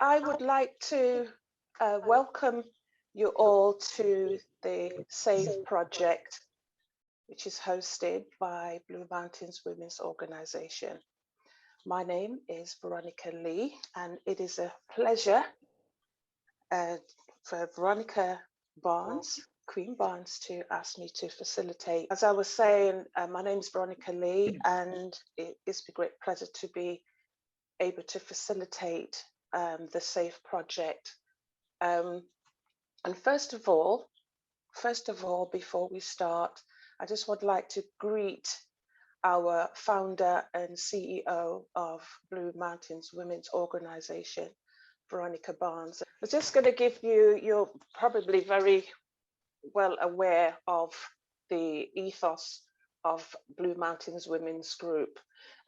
I would like to welcome you all to the SAFE project, which is hosted by Blue Mountains Women's Organization. My name is Veronica Lee, and it is a pleasure for Veronica Barnes, Queen Barnes, to ask me to facilitate. As I was saying, my name is Veronica Lee, and it is a great pleasure to be able to facilitate the SAFE project. And first of all, before we start, I just would like to greet our founder and CEO of Blue Mountains Women's Organization, Veronica Barnes. I was just going to give you, you're probably very well aware of the ethos of Blue Mountains Women's Group.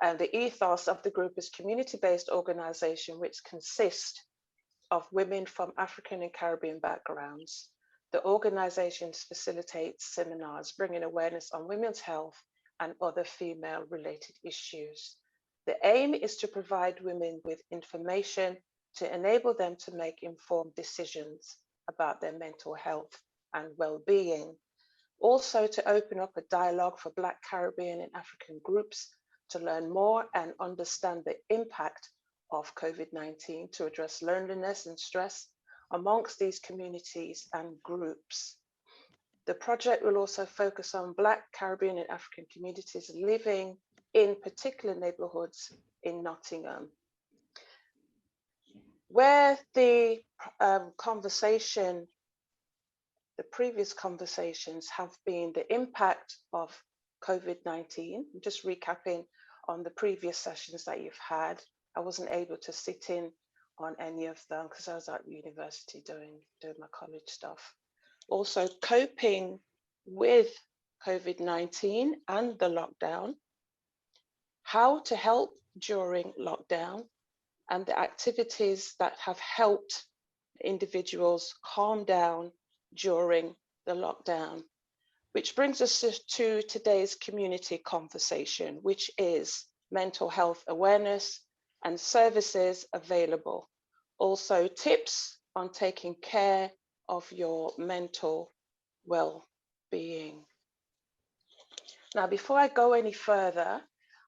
And the ethos of the group is community-based organization, which consists of women from African and Caribbean backgrounds. The organization facilitates seminars bringing awareness on women's health and other female-related issues. The aim is to provide women with information to enable them to make informed decisions about their mental health and well-being. Also to open up a dialogue for Black, Caribbean and African groups to learn more and understand the impact of COVID-19 to address loneliness and stress amongst these communities and groups. The project will also focus on Black, Caribbean and African communities living in particular neighborhoods in Nottingham. Where the previous conversations have been the impact of COVID-19. I'm just recapping on the previous sessions that you've had. I wasn't able to sit in on any of them because I was at university doing my college stuff. Also coping with COVID-19 and the lockdown, how to help during lockdown, and the activities that have helped individuals calm down during the lockdown. Which brings us to today's community conversation, which is mental health awareness and services available. Also tips on taking care of your mental well-being. Now, before I go any further,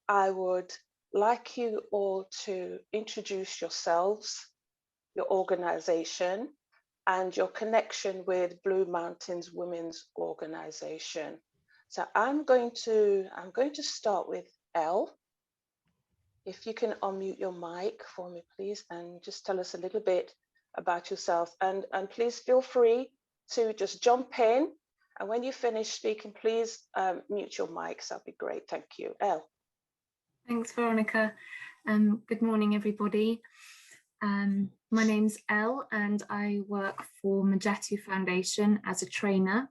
I would like you all to introduce yourselves, your organization, and your connection with Blue Mountains Women's Organization. So I'm going to start with Elle. If you can unmute your mic for me, please, and just tell us a little bit about yourself. And please feel free to just jump in. And when you finish speaking, please mute your mics. That'd be great. Thank you. Elle. Thanks, Veronica. Good morning, everybody. My name's Elle and I work for Majetu Foundation as a trainer,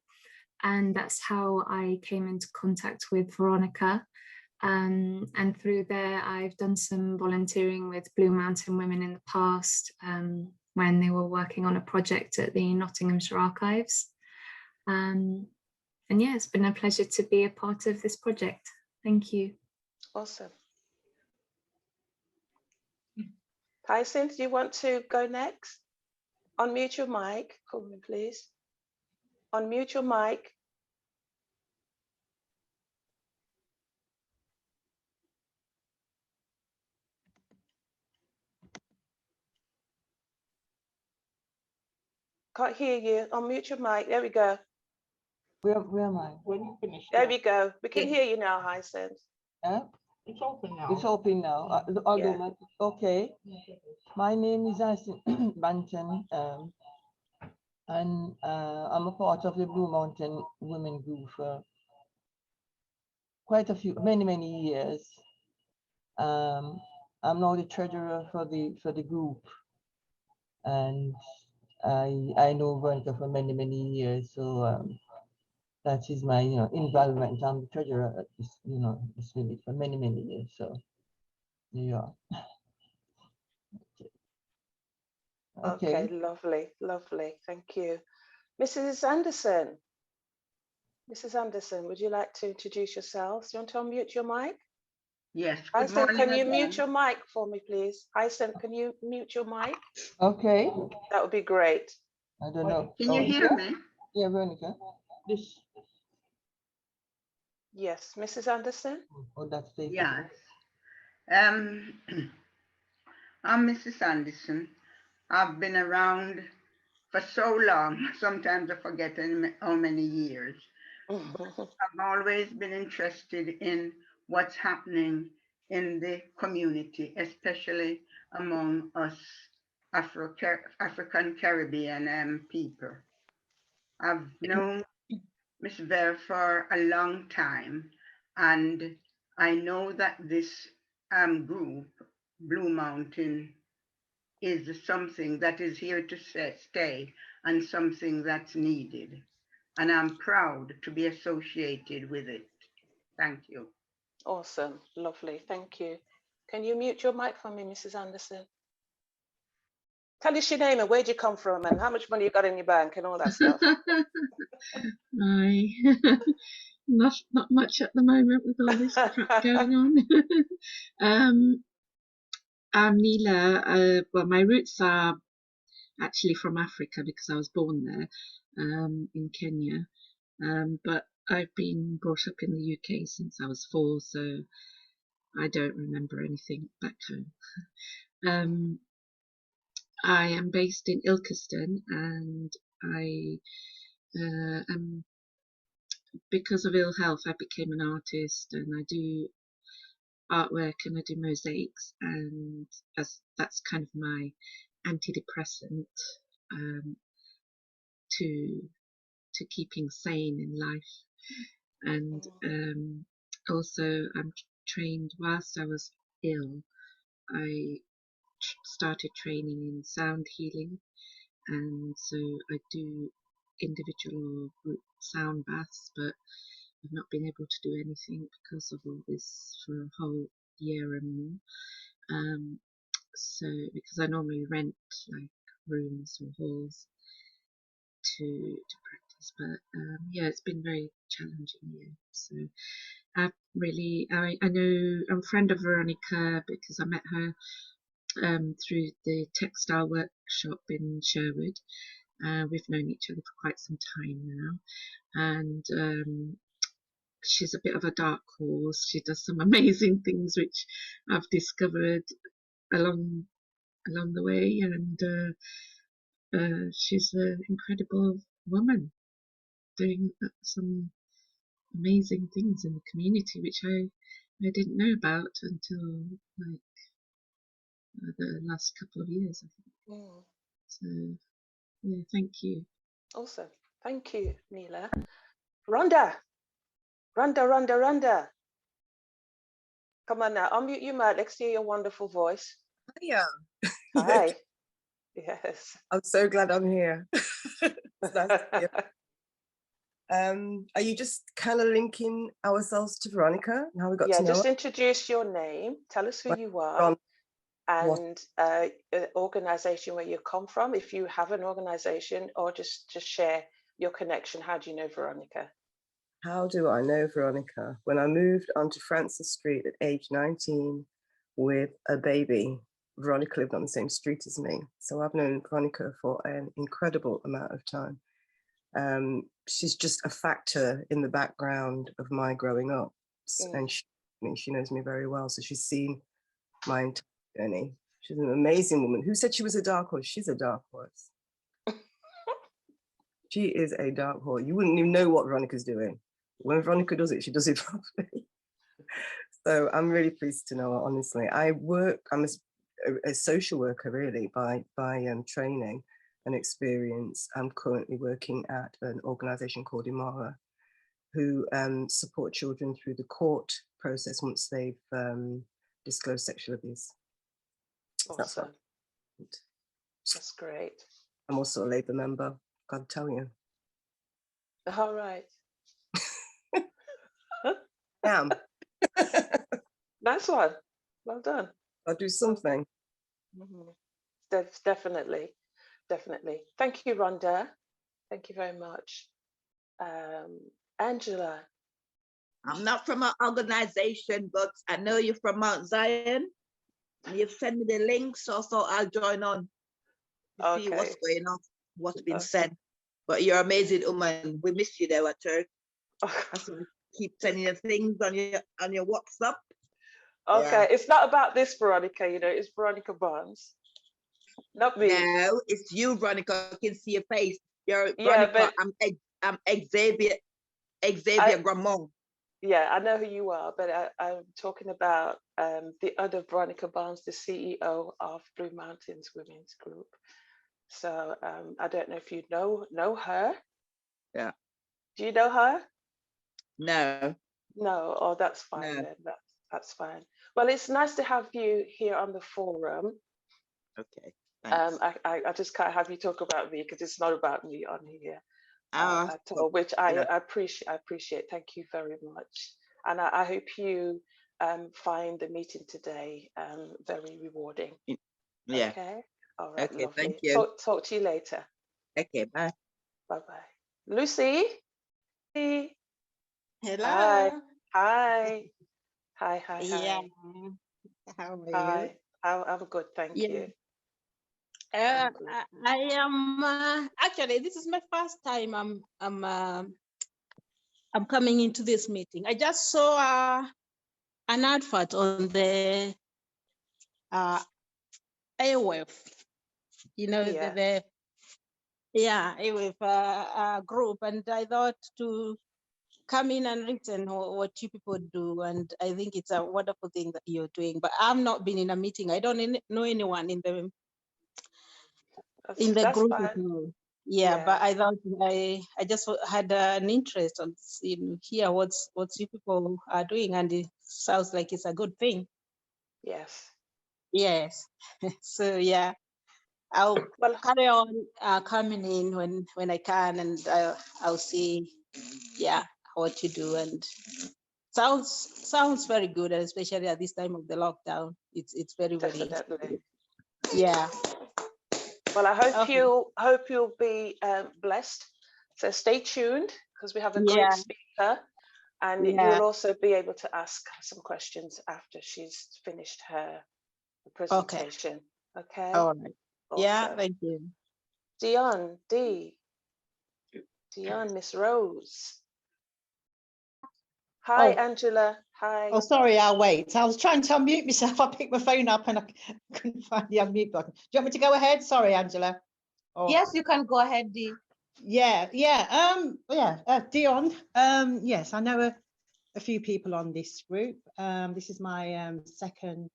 and that's how I came into contact with Veronica. And through there, I've done some volunteering with Blue Mountain Women in the past when they were working on a project at the Nottinghamshire Archives. And yeah, it's been a pleasure to be a part of this project. Thank you. Awesome. Hyacinth, do you want to go next? Unmute your mic for me, please. Unmute your mic. Can't hear you. Unmute your mic. There we go. Where am I? When you finish. There we go. We can hear you now, Hyacinth. Yeah? It's open now. It's open now. Yeah. Okay. My name is Hyacinth Banton, and I'm a part of the Blue Mountain Women Group for quite a few, many years. I'm now the treasurer for the group, and I know Veronica for many years. So that is my involvement. I'm the treasurer at this this village for many years. So yeah. Okay, lovely. Thank you. Mrs. Anderson. Mrs. Anderson, would you like to introduce yourself? Do you want to unmute your mic? Yes, good Hyacinth, morning can you mute again. your mic for me, please? Hyacinth, can you mute your mic? Okay. That would be great. I don't know. Can you Oh, hear yeah? me? Yeah, Veronica. This. Yes, Mrs. Anderson? Oh, that's David. Yes. I'm Mrs. Anderson. I've been around for so long, sometimes I forget how many years. I've always been interested in what's happening in the community, especially among us African Caribbean people. I've known Miss Bear for a long time, and I know that this group, Blue Mountain, is something that is here to stay and something that's needed. And I'm proud to be associated with it. Thank you. Awesome, lovely, thank you. Can you mute your mic for me, Mrs. Anderson? Tell us your name and where'd you come from and how much money you got in your bank and all that stuff. Hi. Not much at the moment with all this crap going on. I'm Neela. Well, my roots are actually from Africa because I was born there, in Kenya. But I've been brought up in the UK since I was 4, so I don't remember anything back home. I am based in Ilkeston, and I am, because of ill health, I became an artist, and I do artwork and I do mosaics, and that's kind of my antidepressant to keeping sane in life. And also I'm trained whilst I was ill. I started training in sound healing, and so I do individual or group sound baths, but I've not been able to do anything because of all this for a whole year and more. So because I normally rent like rooms or halls to practice, but yeah, it's been very challenging year. So I know I'm a friend of Veronica because I met her through the textile workshop in Sherwood. We've known each other for quite some time now, and she's a bit of a dark horse. She does some amazing things which I've discovered along the way, and she's an incredible woman doing some amazing things in the community which I didn't know about until like the last couple of years, I think. So yeah, thank you. Awesome, thank you, Neela. Rhonda. Come on now, unmute your mic. Let's hear your wonderful voice. Yeah. Hi. Yes. I'm so glad I'm here. It's nice to be here. Are you just kind of linking ourselves to Veronica and how we got Yeah, to know just her? introduce your name, tell us who Well, you are, Ron, and organization where you come from, if you have an organization, or just share your connection. How do you know Veronica? how do I know Veronica? When I moved onto Francis Street at age 19 with a baby, Veronica lived on the same street as me. So I've known Veronica for an incredible amount of time. She's just a factor in the background of my growing up. And she knows me very well. So she's seen my entire journey. She's an amazing woman. Who said she was a dark horse? She's a dark horse. She is a dark horse. You wouldn't even know what Veronica's doing. When Veronica does it, she does it properly. So I'm really pleased to know her, honestly. I'm a social worker really by training and experience. I'm currently working at an organization called Imara, who support children through the court process once they've disclosed sexual abuse. Awesome. That's great. I'm also a Labour member, gotta tell you. All right. Damn. Nice one. Well done. I'll do something. Definitely. Thank you, Rhonda. Thank you very much. Angela. I'm not from an organization, but I know you're from Mount Zion. And you've sent me the link, so I'll join on to see what's Okay. going on, what's been Okay. said. But you're an amazing woman. We miss you there at church. Okay. That's why I keep sending you things on your WhatsApp. Okay, it's not about this Veronica, you know, it's Veronica Barnes, not me. No, it's you, Veronica. I can see your face. You're Yeah, Veronica. but I'm Xavier I, Grandma. yeah, I know who you are, but I'm talking about the other Veronica Barnes, the CEO of Blue Mountains Women's Group. So I don't know if you know her. Yeah. Do you know her? No. No. Oh, that's fine No. then. That's fine. Well, it's nice to have you here on the forum. Okay. Thanks. I just can't have you talk about me because it's not about me on here at Oh, all, which I yeah. appreciate. Thank you very much, and I hope you find the meeting today very rewarding. Yeah. Okay. All right. Okay. Lovely. Thank you. Talk to you later. Okay. Bye. Bye bye. Lucy. Hello. Hi. Hi. Hi. Hi. Yeah. Hi. How are you? Hi. I'm good. Thank Yeah. you. I, I'm good. I am actually this is my first time I'm coming into this meeting. I just saw an advert on the AWF, you know, Yeah. the AWF group, and I thought to come in and listen what you people do, and I think it's a wonderful thing that you're doing. But I've not been in a meeting. I don't know anyone in the That's group at fine. all. Yeah. But I thought I just had an interest on hear what you people are doing, and it sounds like it's a good thing. Yes. Yes. So yeah, I'll carry on coming in when I can, and I'll see what you do, and sounds very good, and especially at this time of the lockdown. It's very Definitely. Yeah. Well, I hope Okay. you'll be blessed. So stay tuned because we have a great speaker, and you'll also be able to ask some questions after she's finished her presentation. Okay. All right. Awesome. Yeah. Thank you. Dion, Miss Rose. Hi, Angela. Hi. Oh, sorry, I'll wait. I was trying to unmute myself. I picked my phone up and I couldn't find the unmute button. Do you want me to go ahead? Sorry, Angela. Oh. Yes, you can go ahead, Dee. Yeah. Dion. Yes, I know a few people on this group. This is my second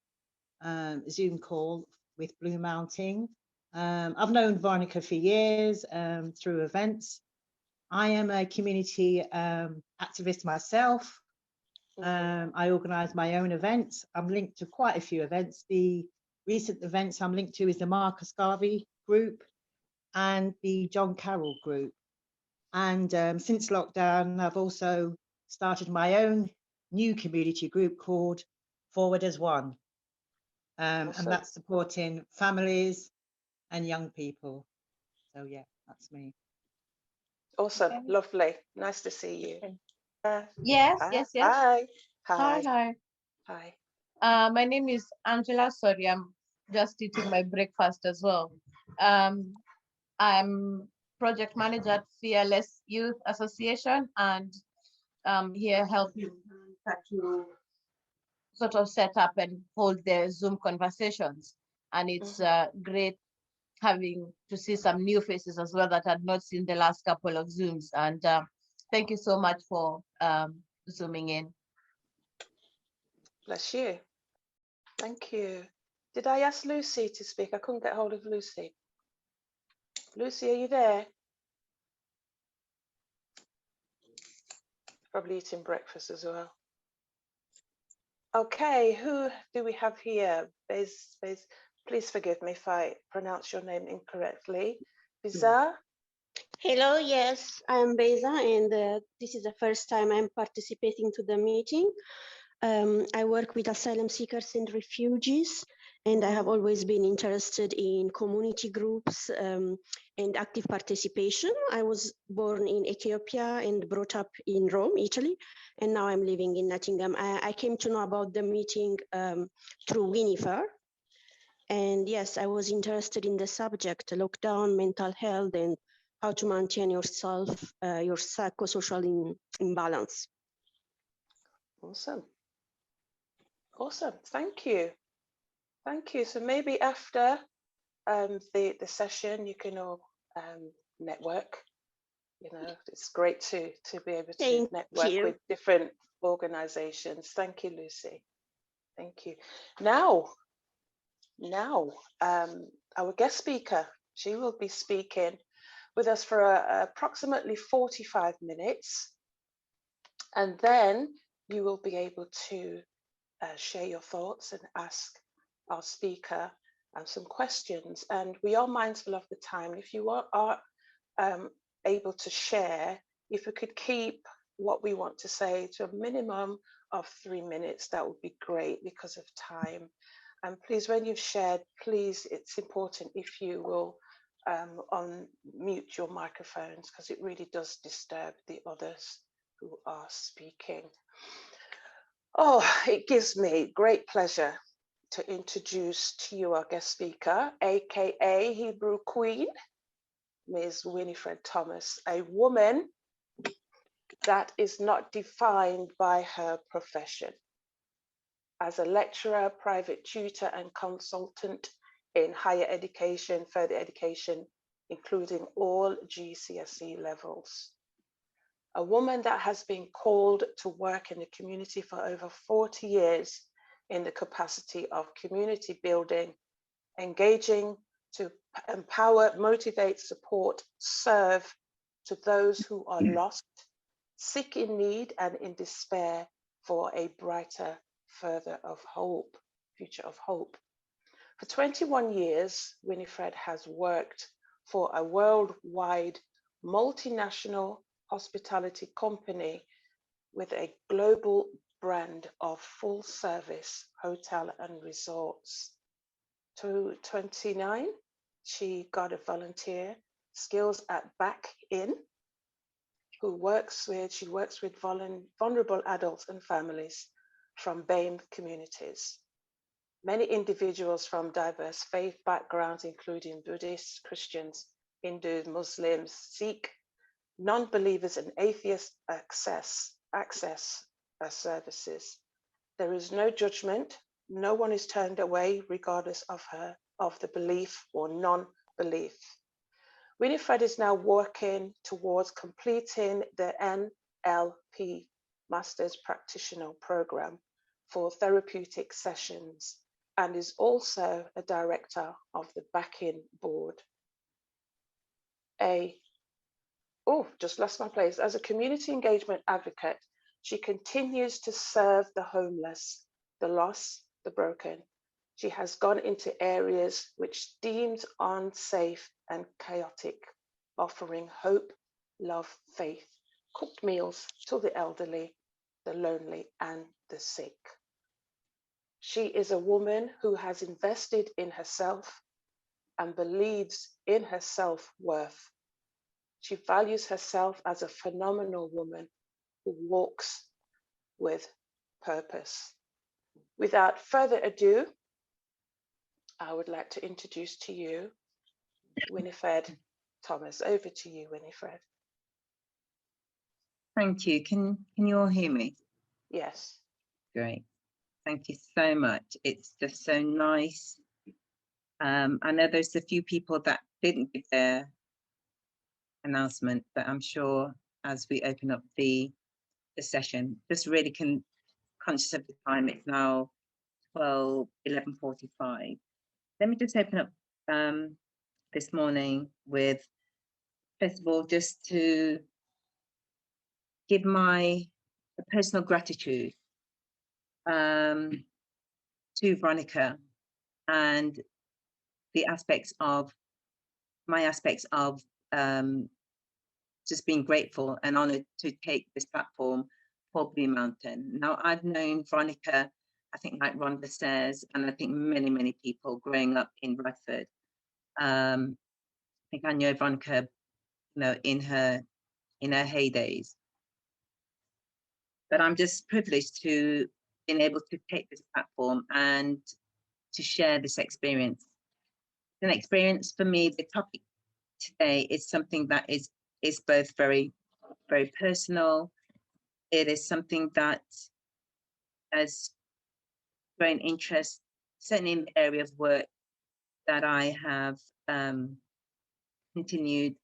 Zoom call with Blue Mountain. I've known Veronica for years through events. I am a community activist myself. I organise my own events. I'm linked to quite a few events. The recent events I'm linked to is the Marcus Garvey group and the John Carroll group. And since lockdown, I've also started my own new community group called Forward as One. And that's supporting families and young people. So yeah, that's me. Awesome. Okay. Lovely. Nice to see you. Yes. Hi. My name is Angela. Sorry, I'm just eating my breakfast as well. I'm project manager at Fearless Youth Association, and here helping to sort of set up and hold the Zoom conversations. And it's great having to see some new faces as well that I'd not seen the last couple of Zooms. And thank you so much for Zooming in. Bless you. Thank you. Did I ask Lucy to speak? I couldn't get hold of Lucy. Lucy, are you there? Probably eating breakfast as well. Okay, who do we have here? Please forgive me if I pronounce your name incorrectly. Beza? Hello, yes, I'm Beza, and this is the first time I'm participating to the meeting. I work with asylum seekers and refugees, And I have always been interested in community groups and active participation. I was born in Ethiopia and brought up in Rome, Italy, and now I'm living in Nottingham. I came to know about the meeting through Winifred. And yes, I was interested in the subject, lockdown, mental health, and how to maintain yourself, your psychosocial imbalance. Awesome. Awesome. Thank you. Thank you. So maybe after the session, you can all network. You know, it's great to be able to network with different organizations. Thank you, Lucy. Thank you. Now, our guest speaker, she will be speaking with us for approximately 45 minutes. And then you will be able to share your thoughts and ask our speaker some questions. And we are mindful of the time. If you are able to share, if we could keep what we want to say to a minimum of 3 minutes, that would be great because of time. And please, when you've shared, please, it's important if you will unmute your microphones, because it really does disturb the others who are speaking. Oh, it gives me great pleasure to introduce to you our guest speaker, aka Hebrew Queen, Ms. Winifred Thomas, a woman that is not defined by her profession. As a lecturer, private tutor, and consultant in higher education, further education, including all GCSE levels. A woman that has been called to work in the community for over 40 years in the capacity of community building, engaging to empower, motivate, support, serve to those who are lost, sick in need, and in despair for a brighter future of hope. For 21 years, Winifred has worked for a worldwide multinational hospitality company with a global brand of full service hotel and resorts. To 29, she got a volunteer skills at Back In, she works with vulnerable adults and families from BAME communities. Many individuals from diverse faith backgrounds, including Buddhists, Christians, Hindus, Muslims, Sikh, non-believers, and atheists, access services. There is no judgment. No one is turned away, regardless of the belief or non-belief. Winifred is now working towards completing the NLP Masters Practitioner Program for therapeutic sessions and is also a director of the Back-In Board. Just lost my place. As a community engagement advocate, she continues to serve the homeless, the lost, the broken. She has gone into areas which deemed unsafe and chaotic, offering hope, love, faith, cooked meals to the elderly, the lonely, and the sick. She is a woman who has invested in herself and believes in her self-worth. She values herself as a phenomenal woman who walks with purpose. Without further ado, I would like to introduce to you Winifred Thomas. Over to you, Winifred. Thank you. Can you all hear me? Yes. Great. Thank you so much. It's just so nice. I know there's a few people that didn't give their announcement, but I'm sure as we open up the session, just really conscious of the time. It's now 11:45. Let me just open up this morning with, first of all, just to give my personal gratitude to Veronica and the aspects of just being grateful and honored to take this platform for Blue Mountain. Now, I've known Veronica I think like Rhonda says, and I think many people growing up in Bradford. I think I know Veronica, in her heydays. But I'm just privileged to being able to take this platform and to share this experience. An experience for me, the topic today is something that is both very, very personal. It is something that has grown interest, certainly in the area of work that I have continued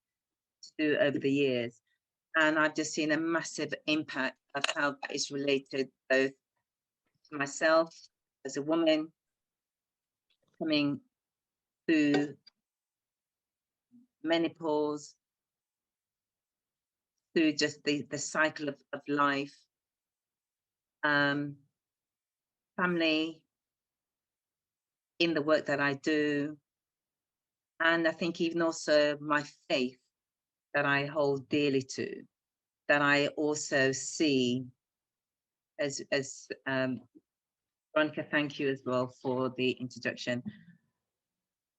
to do over the years. And I've just seen a massive impact of how that is related both to myself as a woman coming through menopause, through just the cycle of life, family, in the work that I do, and I think even also my faith that I hold dearly to, that I also see as Veronica, thank you as well for the introduction,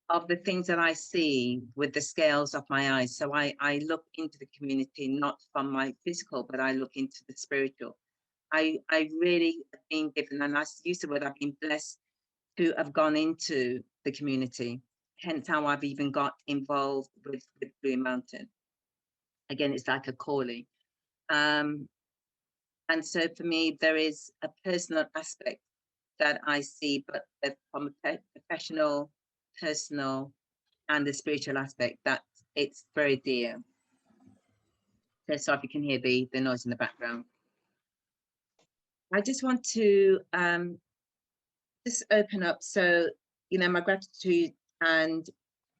of the things that I see with the scales of my eyes. So I look into the community, not from my physical, but I look into the spiritual. I really have been given, and I use the word, I've been blessed to have gone into the community, hence how I've even got involved with Blue Mountain. Again, it's like a calling. And so for me, there is a personal aspect that I see, but from a professional, personal, and the spiritual aspect, that it's very dear. So sorry if you can hear the noise in the background. I just want to just open up. So, my gratitude and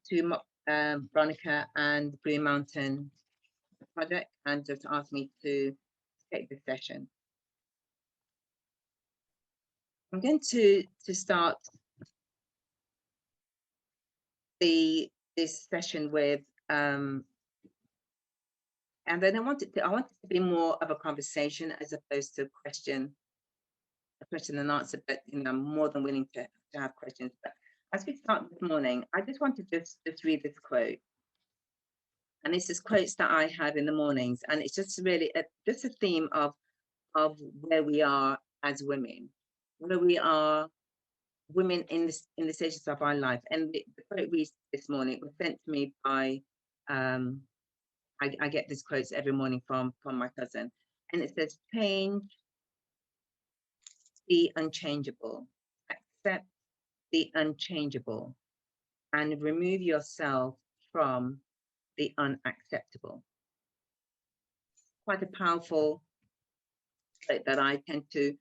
to Veronica and Blue Mountain Project, and just asked me to take this session. I'm going to start this session with and then I want it to be more of a conversation as opposed to a question and answer, but I'm more than willing to have questions. But as we start this morning, I just want to just read this quote. And this is quotes that I have in the mornings, and it's just really just a theme of where we are as women, where we are women in the stages of our life. And the quote reads this morning, was sent to me by I get these quotes every morning from my cousin, and it says, change the unchangeable, accept the unchangeable, and remove yourself from the unacceptable. Quite a powerful quote that I tend to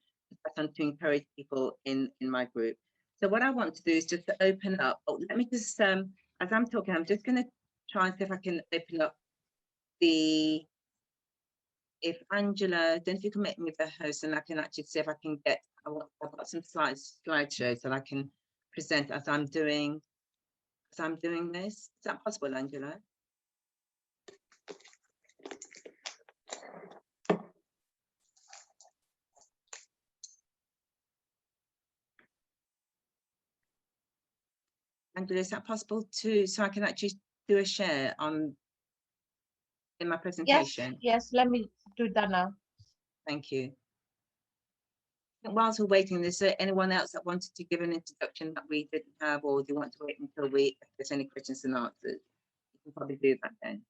encourage people in my group. So what I want to do is just to open up. Oh, let me just, as I'm talking, I'm just going to try and see if I can open up if Angela, then if you can make me the host, and I can actually see if I can get, I've got some slideshows that I can present as I'm doing this. Is that possible, Angela? Angela, is that possible too? So I can actually do a share in my presentation? Yes, let me do that now. Thank you. Whilst we're waiting, is there anyone else that wanted to give an introduction that we didn't have, or do you want to wait until if there's any questions and answers? You can probably do that then.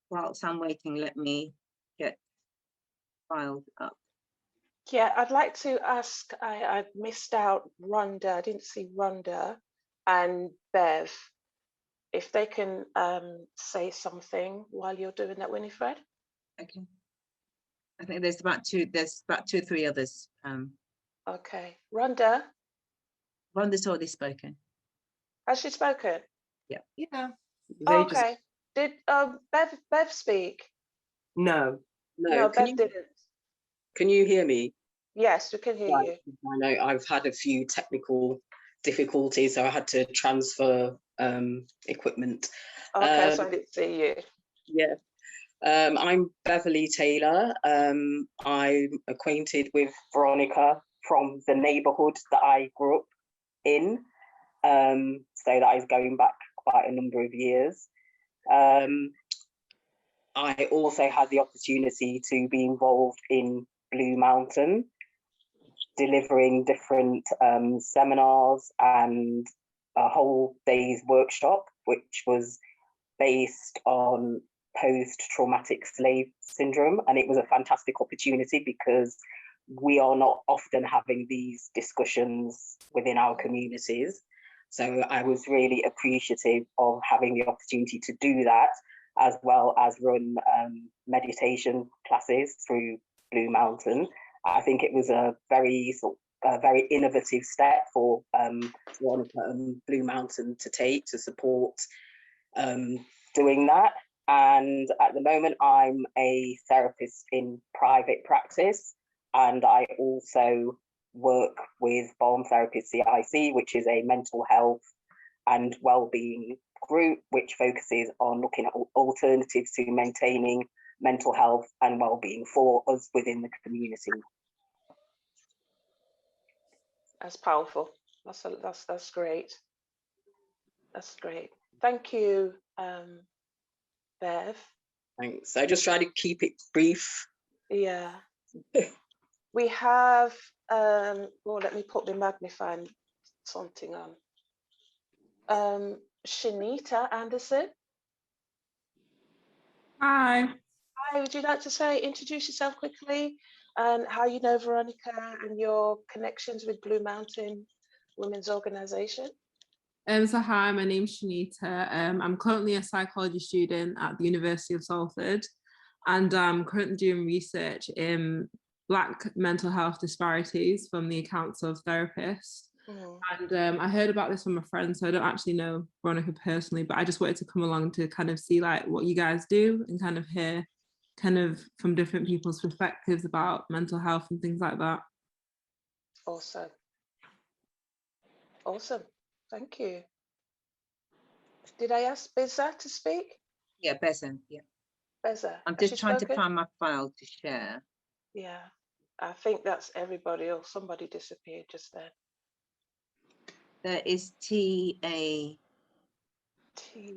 Whilst I'm waiting, let me get filed up. Yeah, I'd like to ask, I missed out Rhonda, I didn't see Rhonda and Bev, if they can say something while you're doing that, Winifred. Okay. I think there's about two or three others. Okay, Rhonda. Rhonda's already spoken. Has she spoken? Yeah. Yeah. Oh, okay. Did Bev speak? No. No, Bev didn't. Can you hear me? Yes, we can hear you. I know I've had a few technical difficulties, so I had to transfer equipment. Okay, so I didn't see you. Yeah. I'm Beverly Taylor. I'm acquainted with Veronica from the neighbourhood that I grew up in. So that is going back quite a number of years. I also had the opportunity to be involved in Blue Mountain, delivering different seminars and a whole day's workshop, which was based on post-traumatic slave syndrome. And it was a fantastic opportunity because we are not often having these discussions within our communities. So I was really appreciative of having the opportunity to do that, as well as run meditation classes through Blue Mountain. I think it was a very innovative step for Blue Mountain to take to support doing that. And at the moment, I'm a therapist in private practice, and I also work with Balm Therapy CIC, which is a mental health and wellbeing group which focuses on looking at alternatives to maintaining mental health and wellbeing for us within the community. That's powerful. That's great. That's great. Thank you, Bev. Thanks. I just try to keep it brief. Yeah. We have, well, let me put the magnifying something on. Shanita Anderson. Hi. Hi, would you like to introduce yourself quickly and how you know Veronica and your connections with Blue Mountain Women's Organization? So hi, my name's Shanita. I'm currently a psychology student at the University of Salford, and I'm currently doing research in Black mental health disparities from the accounts of therapists. And I heard about this from a friend, so I don't actually know Veronica personally, but I just wanted to come along to kind of see like what you guys do and kind of hear kind of from different people's perspectives about mental health and things like that. Awesome. Awesome. Thank you. Did I ask Beza to speak? Yeah, Beza, yeah. Beza. I'm just trying to find my file to share. Yeah, I think that's everybody, or somebody disappeared just then. There is T-A.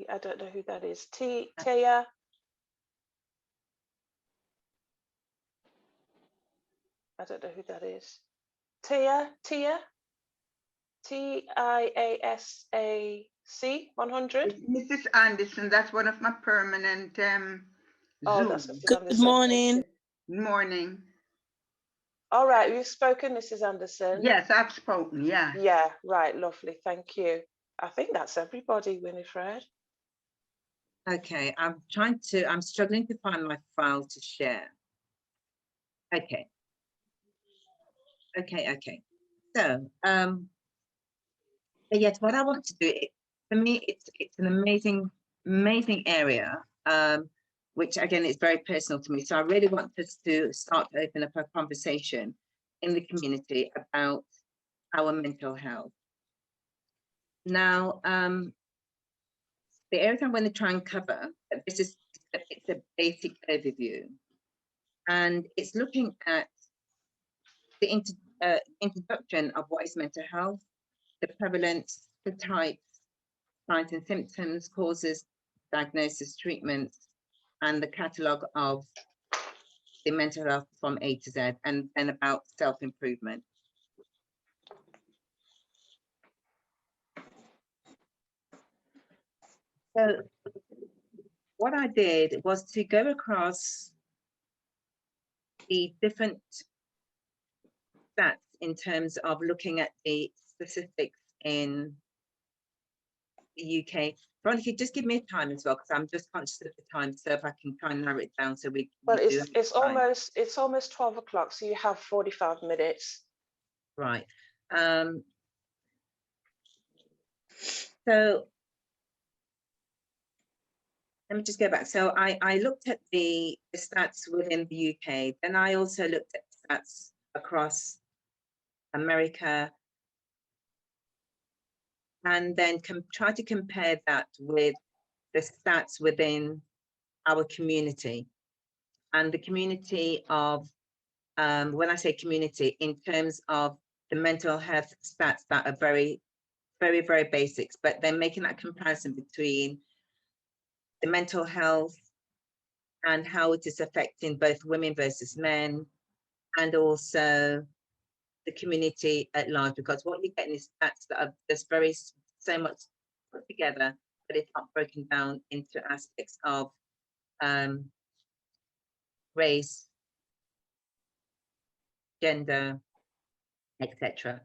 I don't know who that is. Tia. I don't know who that is. Tia. TIASAC 100. Mrs. Anderson, that's one of my permanent Oh, that's Mrs. Anderson. Good morning. Good morning. All right, you've spoken, Mrs. Anderson. Yes, I've spoken, yeah. Yeah, right, lovely, thank you. I think that's everybody, Winifred. Okay, I'm struggling to find my file to share. Okay. So, yes, what I want to do, for me, it's an amazing area, which again is very personal to me. So I really want us to start to open up a conversation in the community about our mental health. Now, the areas I'm going to try and cover, it's a basic overview, and it's looking at the introduction of what is mental health, the prevalence, the types, signs and symptoms, causes, diagnosis, treatments, and the catalogue of the mental health from A to Z, and then about self-improvement. So what I did was to go across the different stats in terms of looking at the statistics in the UK. Veronica, just give me a time as well, because I'm just conscious of the time, so if I can try and narrow it down so we. Well, it's almost 12 o'clock, so you have 45 minutes. Right. So let me just go back. So I looked at the stats within the UK, then I also looked at stats across America, and then try to compare that with the stats within our community and the community of when I say community, in terms of the mental health stats that are very, very, very basics, but then making that comparison between the mental health and how it is affecting both women versus men, and also the community at large, because what you're getting is stats that are just very so much put together, but it's not broken down into aspects of race, gender, etc.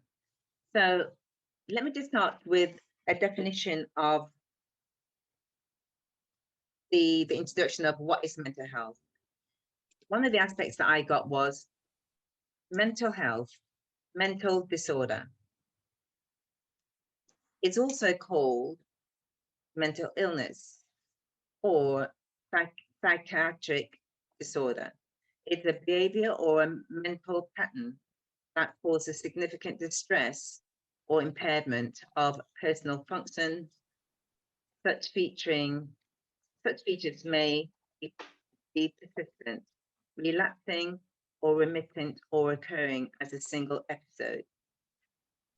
So let me just start with a definition of the introduction of what is mental health. One of the aspects that I got was mental health, mental disorder. It's also called mental illness or psychiatric disorder. It's a behavior or a mental pattern that causes significant distress or impairment of personal function. Such features may be persistent, relapsing, or remittent, or occurring as a single episode.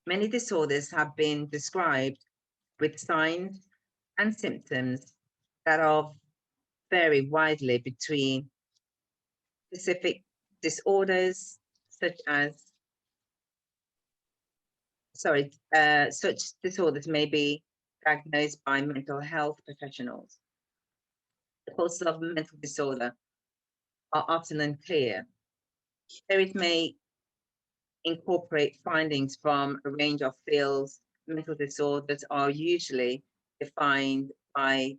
Many disorders have been described with signs and symptoms that are vary widely between specific disorders, such disorders may be diagnosed by mental health professionals. The causes of mental disorder are often unclear. Theories may incorporate findings from a range of fields. Mental disorders are usually defined by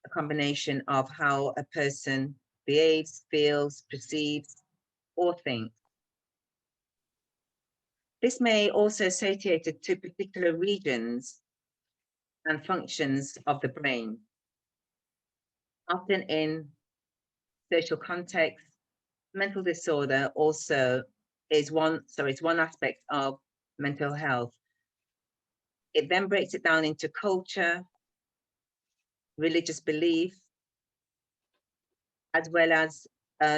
a combination of how a person behaves, feels, perceives, or thinks. This may also associate it to particular regions and functions of the brain. Often in social context, mental disorder also is one aspect of mental health. It then breaks it down into culture, religious belief, as well as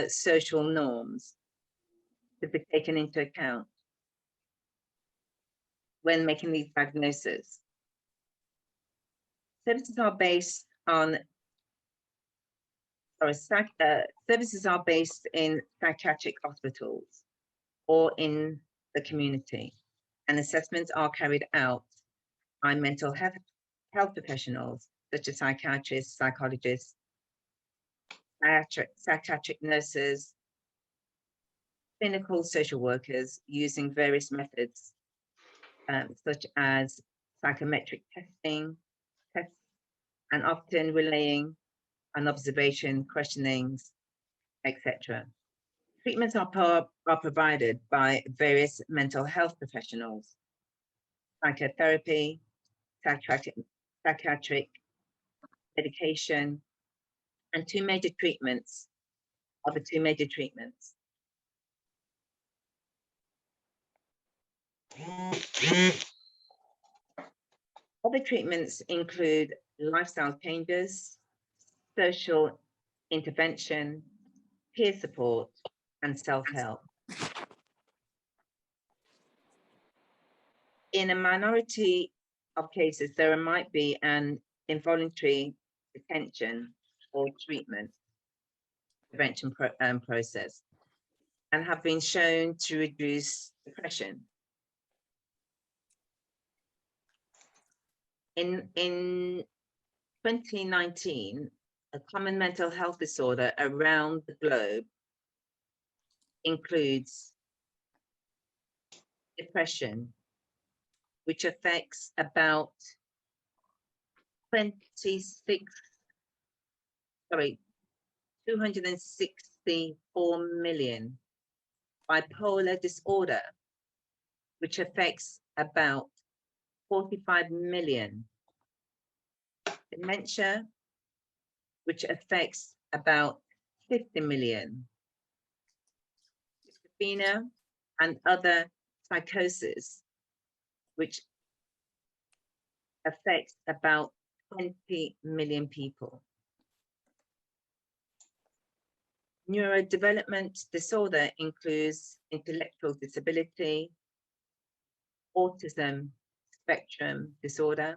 social norms to be taken into account when making these diagnoses. Services are based in psychiatric hospitals or in the community, and assessments are carried out by mental health professionals such as psychiatrists, psychologists, psychiatric nurses, clinical social workers, using various methods such as psychometric tests, and often relying on observation, questionings, etc. Treatments are provided by various mental health professionals: psychotherapy, psychiatric medication, and two major treatments. Other treatments include lifestyle changes, social intervention, peer support, and self-help. In a minority of cases, there might be an involuntary detention or treatment prevention process, and have been shown to reduce depression. In 2019, a common mental health disorder around the globe includes depression, which affects about 264 million. Bipolar disorder, which affects about 45 million. Dementia, which affects about 50 million. Schizophrenia and other psychosis, which affects about 20 million people. Neurodevelopment disorder includes intellectual disability, autism spectrum disorder,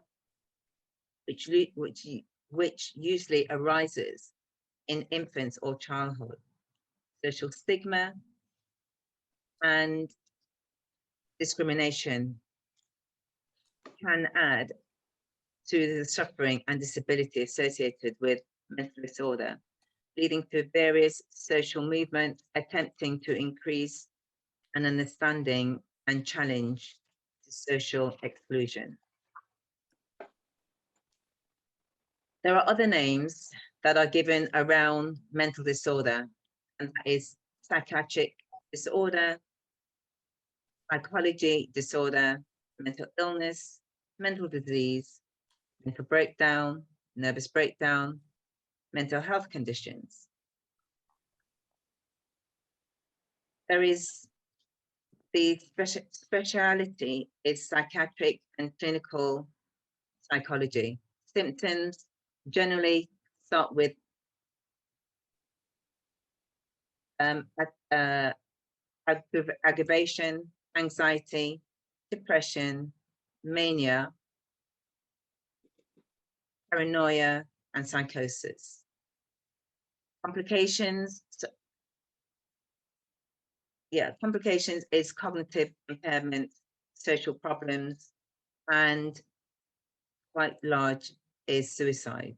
which usually arises in infants or childhood, social stigma, and discrimination can add to the suffering and disability associated with mental disorder, leading to various social movements attempting to increase an understanding and challenge to social exclusion. There are other names that are given around mental disorder, and that is psychiatric disorder, psychology disorder, mental illness, mental disease, mental breakdown, nervous breakdown, mental health conditions. There is the speciality is psychiatric and clinical psychology. Symptoms generally start with aggravation, anxiety, depression, mania, paranoia, and psychosis. Complications, complications is cognitive impairment, social problems, and quite large is suicide.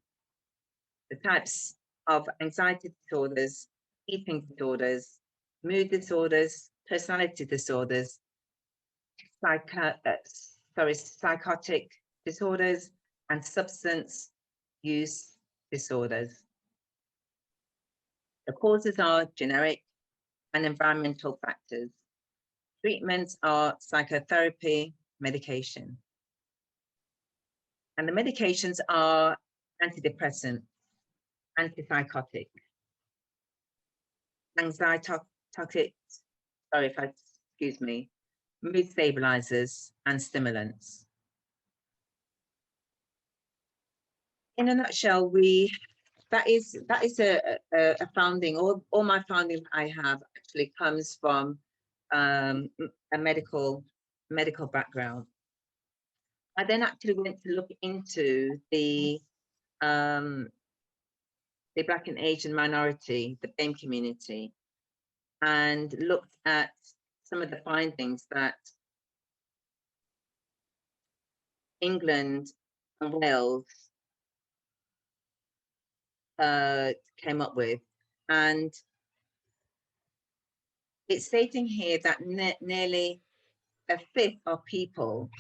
The types of anxiety disorders, eating disorders, mood disorders, personality disorders, psychotic disorders, and substance use disorders. The causes are generic and environmental factors. Treatments are psychotherapy, medication. And the medications are antidepressant, antipsychotic, mood stabilizers, and stimulants. In a nutshell, that is a founding. All my founding I have actually comes from a medical background. I then actually went to look into the Black and Asian minority, the BAME community, and looked at some of the findings that England and Wales came up with. And it's stating here that nearly a fifth of people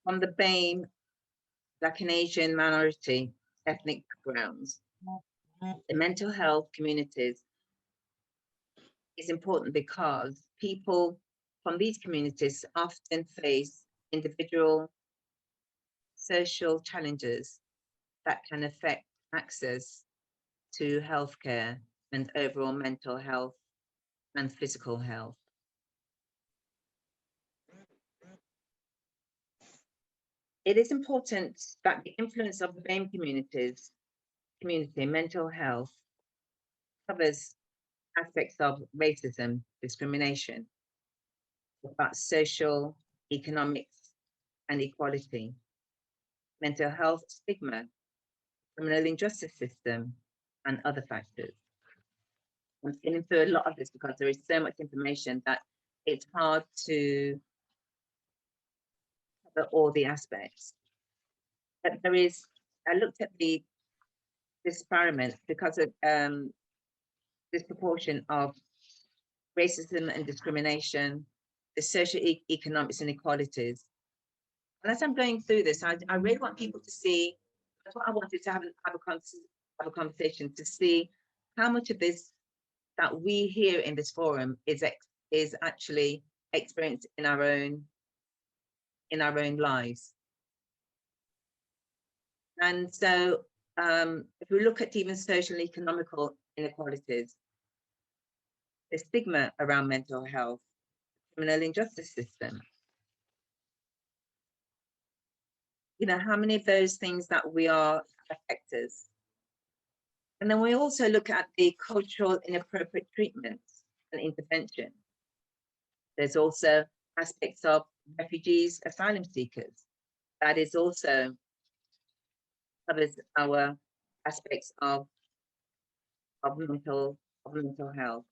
from the BAME, Black and Asian minority ethnic backgrounds, the mental health communities is important because people from these communities often face individual social challenges that can affect access to healthcare and overall mental health and physical health. It is important that the influence of the BAME community mental health covers aspects of racism, discrimination, about social, economics, and equality, mental health stigma, criminal injustice system, and other factors. I'm skimming through a lot of this because there is so much information that it's hard to cover all the aspects. But there is, I looked at this experiment because of this proportion of racism and discrimination, the socio-economics inequalities. And as I'm going through this, I really want people to see, that's what I wanted to have a conversation, to see how much of this that we here in this forum is actually experienced in our own lives. And so if we look at even social and economical inequalities, the stigma around mental health, criminal injustice system, how many of those things that we are affectors, And then we also look at the cultural inappropriate treatments and intervention. There's also aspects of refugees, asylum seekers. That is also covers our aspects of mental health.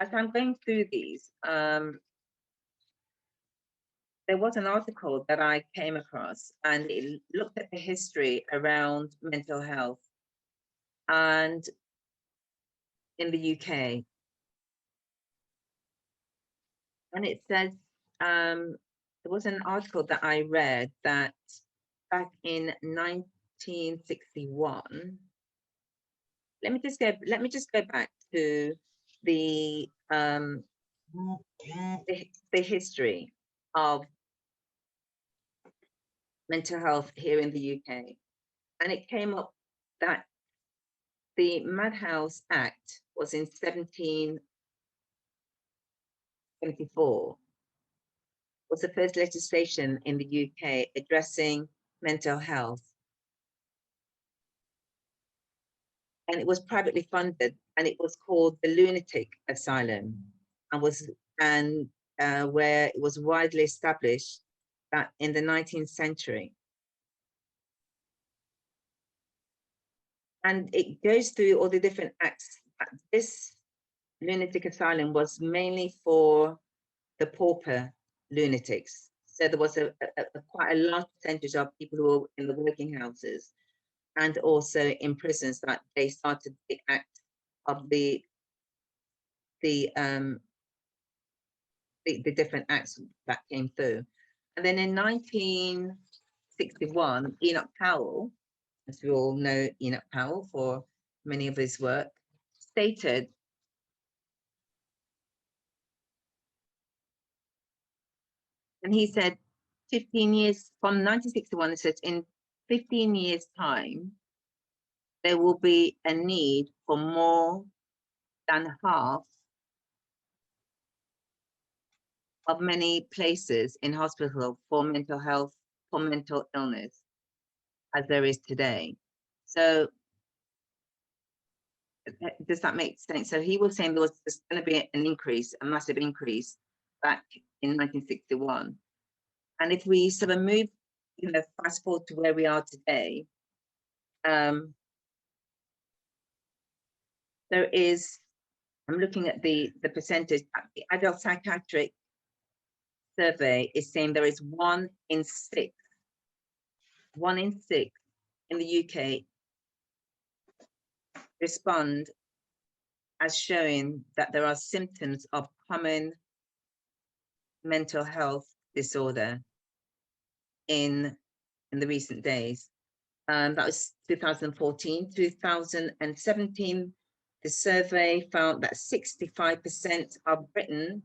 As I'm going through these, there was an article that I came across, and it looked at the history around mental health and in the UK. And it says, there was an article that I read that back in 1961, let me just go back to the history of mental health here in the UK. And it came up that the Madhouse Act was in 1774, was the first legislation in the UK addressing mental health. And it was privately funded, and it was called the Lunatic Asylum, and where it was widely established that in the 19th century. And it goes through all the different acts. This lunatic asylum was mainly for the pauper lunatics. So there was quite a large percentage of people who were in the working houses and also in prisons that they started the act of the different acts that came through. And then in 1961, Enoch Powell, as we all know Enoch Powell for many of his work, stated and he said 15 years from 1961, it says in 15 years time, there will be a need for more than half of many places in hospital for mental health, for mental illness, as there is today. So does that make sense? So he was saying there was going to be an increase, a massive increase back in 1961. And if we sort of move, fast forward to where we are today, there is, I'm looking at the percentage, the adult psychiatric survey is saying there is 1 in 6 in the UK respond as showing that there are symptoms of common mental health disorder in the recent days. That was 2014. 2017, the survey found that 65% of Britain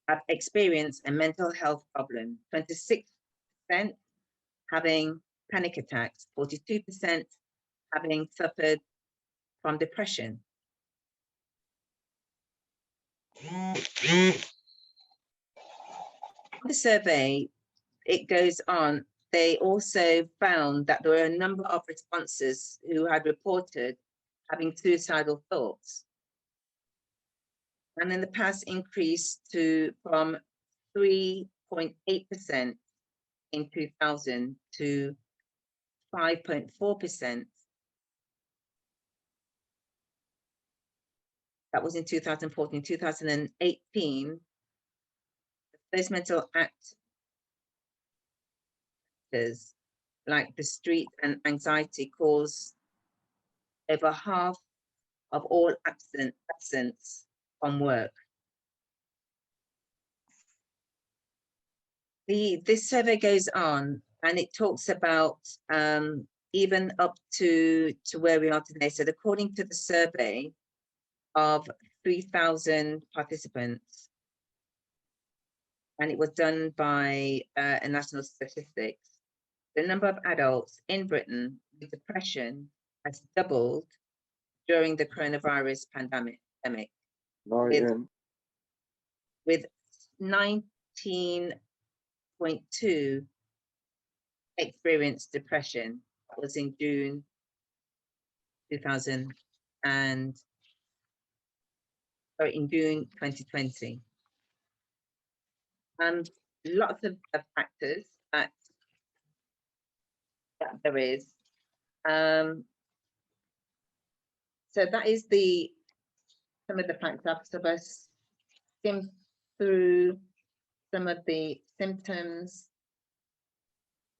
have experienced a mental health problem, 26% having panic attacks, 42% having suffered from depression. The survey, it goes on, they also found that there were a number of responses who had reported having suicidal thoughts. And in the past increased from 3.8% in 2000 to 5.4%. That was in 2014. 2018, those mental actors like the street and anxiety cause over half of all absence from work. This survey goes on and it talks about even up to where we are today. So according to the survey of 3,000 participants, and it was done by a national statistics, the number of adults in Britain with depression has doubled during the coronavirus pandemic, with 19 6.2 experienced depression was in June 2020. And lots of factors that there is. So that is some of the factors. Of us skim through some of the symptoms.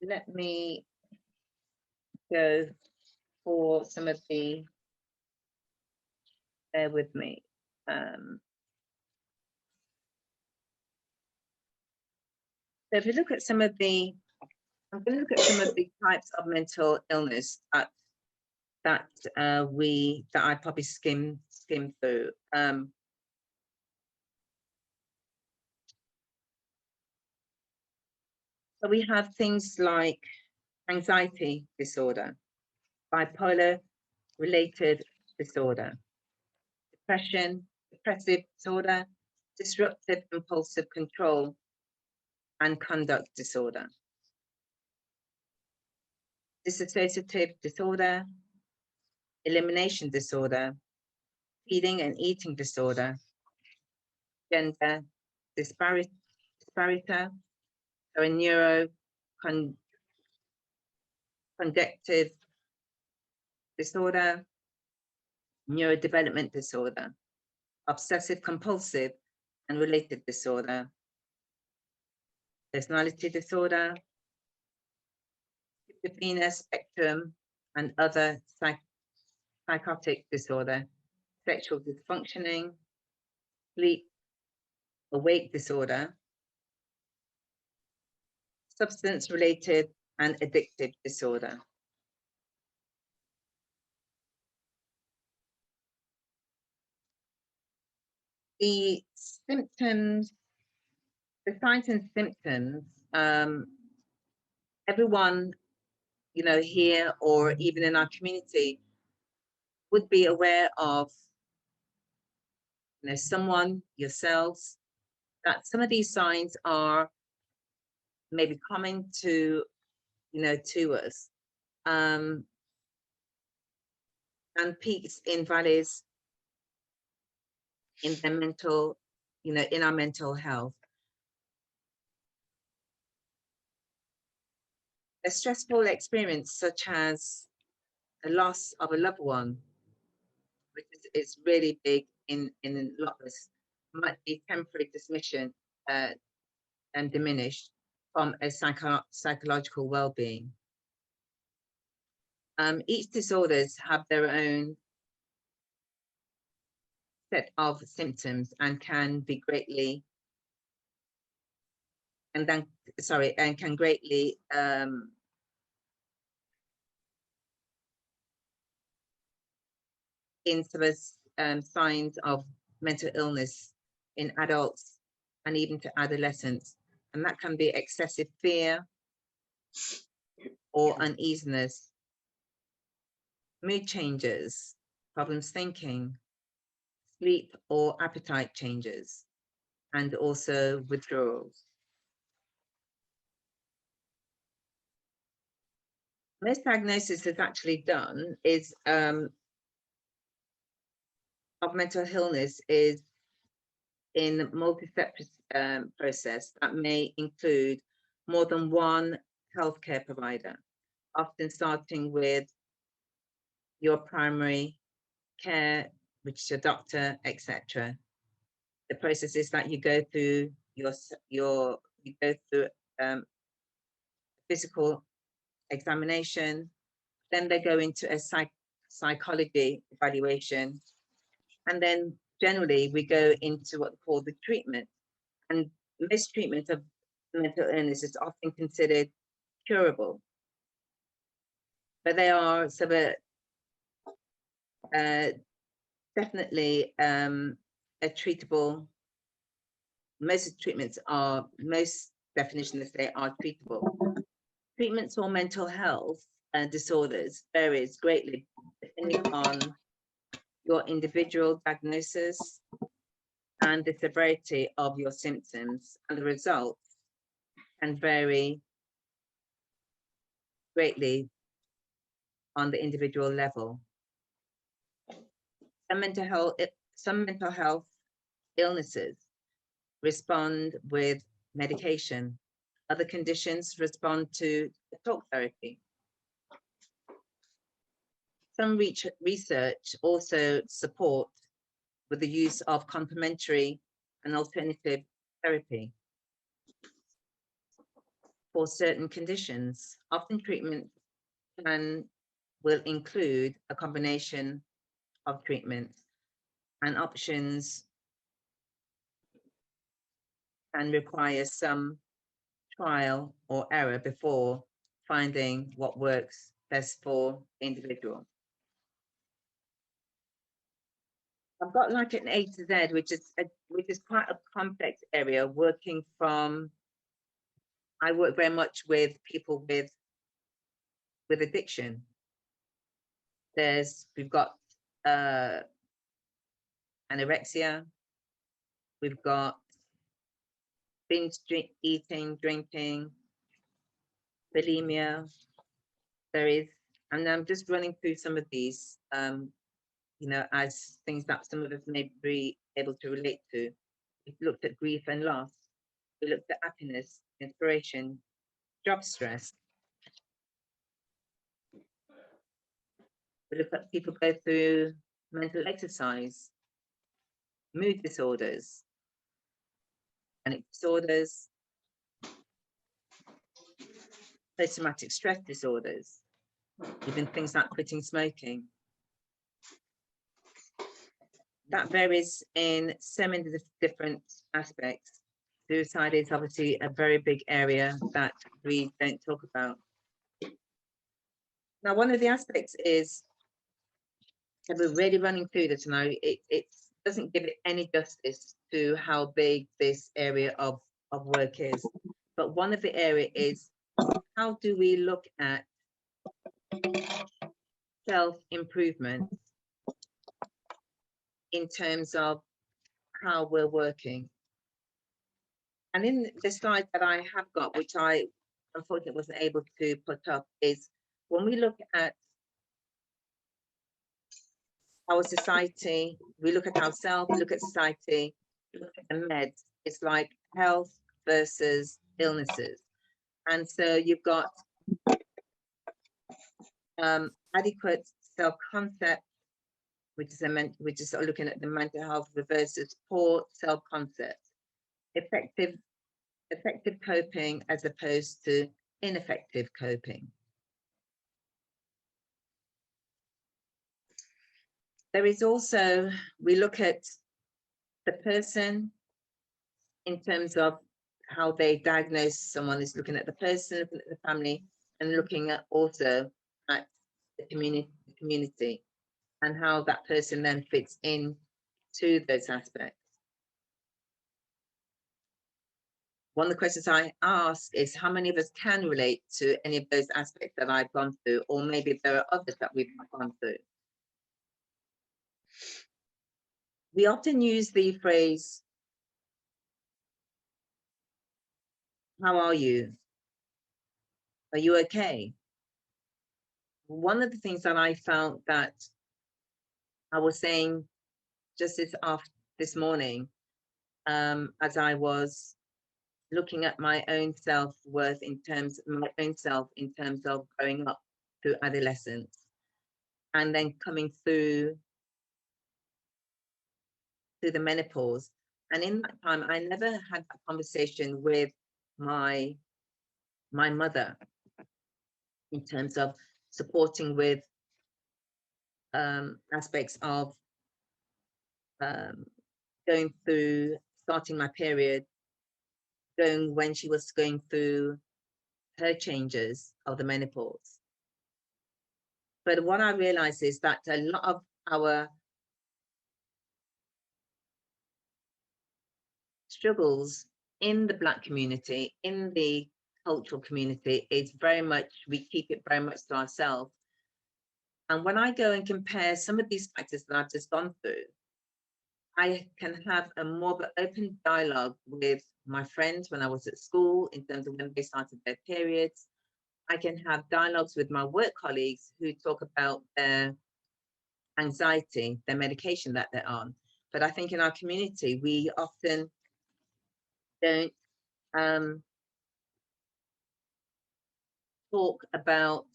Let me go for some of the, bear with me. So if you look at some of the, I'm going to look at some of the types of mental illness that I probably skim through. So we have things like anxiety disorder, bipolar related disorder, depression, depressive disorder, disruptive impulsive control, and conduct disorder, dissociative disorder, elimination disorder, feeding and eating disorder, gender disparity, or neuroconductive disorder, neurodevelopment disorder, obsessive compulsive and related disorder, personality disorder, schizophrenia spectrum and other psychotic disorder, sexual dysfunctioning, sleep awake disorder, substance related and addictive disorder. The symptoms, the signs and symptoms, everyone, you know, here or even in our community would be aware of, you know, someone, yourselves, that some of these signs are maybe coming to, you know, to us, and peaks in valleys in their mental, you know, in our mental health. A stressful experience such as a loss of a loved one, which is really big in a lot of us, might be temporary dismission and diminished from a psychological well-being. Each disorders have their own set of symptoms and can be greatly, can greatly influence signs of mental illness in adults and even to adolescents. And that can be excessive fear or uneasiness, mood changes, problems thinking, sleep or appetite changes, and also withdrawals. Most diagnosis is actually done is of mental illness is in a multi-step process that may include more than one healthcare provider, often starting with your primary care, which is your doctor, etc. The process is that you go through physical examination, then they go into a psychology evaluation, and then generally we go into what we call the treatment. And most treatment of mental illness is often considered curable, but they are definitely a treatable. Most definitions say are treatable. Treatments for mental health disorders varies greatly depending on your individual diagnosis and the severity of your symptoms and the results can vary greatly on the individual level. Some mental health illnesses respond with medication. Other conditions respond to talk therapy. Some research also support with the use of complementary and alternative therapy for certain conditions. Often treatment will include a combination of treatments, and options can require some trial or error before finding what works best for the individual. I've got like an A to Z, which is quite a complex area. I work very much with people with addiction. We've got anorexia, we've got binge eating, drinking, bulimia. And I'm just running through some of these, as things that some of us may be able to relate to. We've looked at grief and loss. We looked at happiness, inspiration, job stress. We look at people go through mental exercise, mood disorders, panic disorders, post-traumatic stress disorders, even things like quitting smoking. That varies in so many different aspects. Suicide is obviously a very big area that we don't talk about. Now, one of the aspects is, and we're really running through this now, it doesn't give it any justice to how big this area of work is. But one of the areas is, how do we look at self-improvement in terms of how we're working? And in the slide that I have got, which I unfortunately wasn't able to put up, is when we look at our society, we look at ourselves, we look at society, we look at the meds, it's like health versus illnesses. And so you've got adequate self-concept, which is looking at the mental health versus poor self-concept. Effective coping as opposed to ineffective coping. There is also, we look at the person in terms of how they diagnose someone, is looking at the person, looking at the family, and looking at also at the community and how that person then fits in to those aspects. One of the questions I ask is how many of us can relate to any of those aspects that I've gone through, or maybe there are others that we've not gone through. We often use the phrase, how are you? Are you okay? One of the things that I found that I was saying just this morning, as I was looking at my own self-worth in terms of growing up through adolescence and then coming through the menopause. And in that time, I never had a conversation with my mother in terms of supporting with aspects of going through, starting my period, when she was going through her changes of the menopause. But what I realized is that a lot of our struggles in the Black community, in the cultural community, is very much, we keep it very much to ourselves. And when I go and compare some of these factors that I've just gone through I can have a more of an open dialogue with my friends when I was at school in terms of when they started their periods. I can have dialogues with my work colleagues who talk about their anxiety, their medication that they're on. But I think in our community, we often don't talk about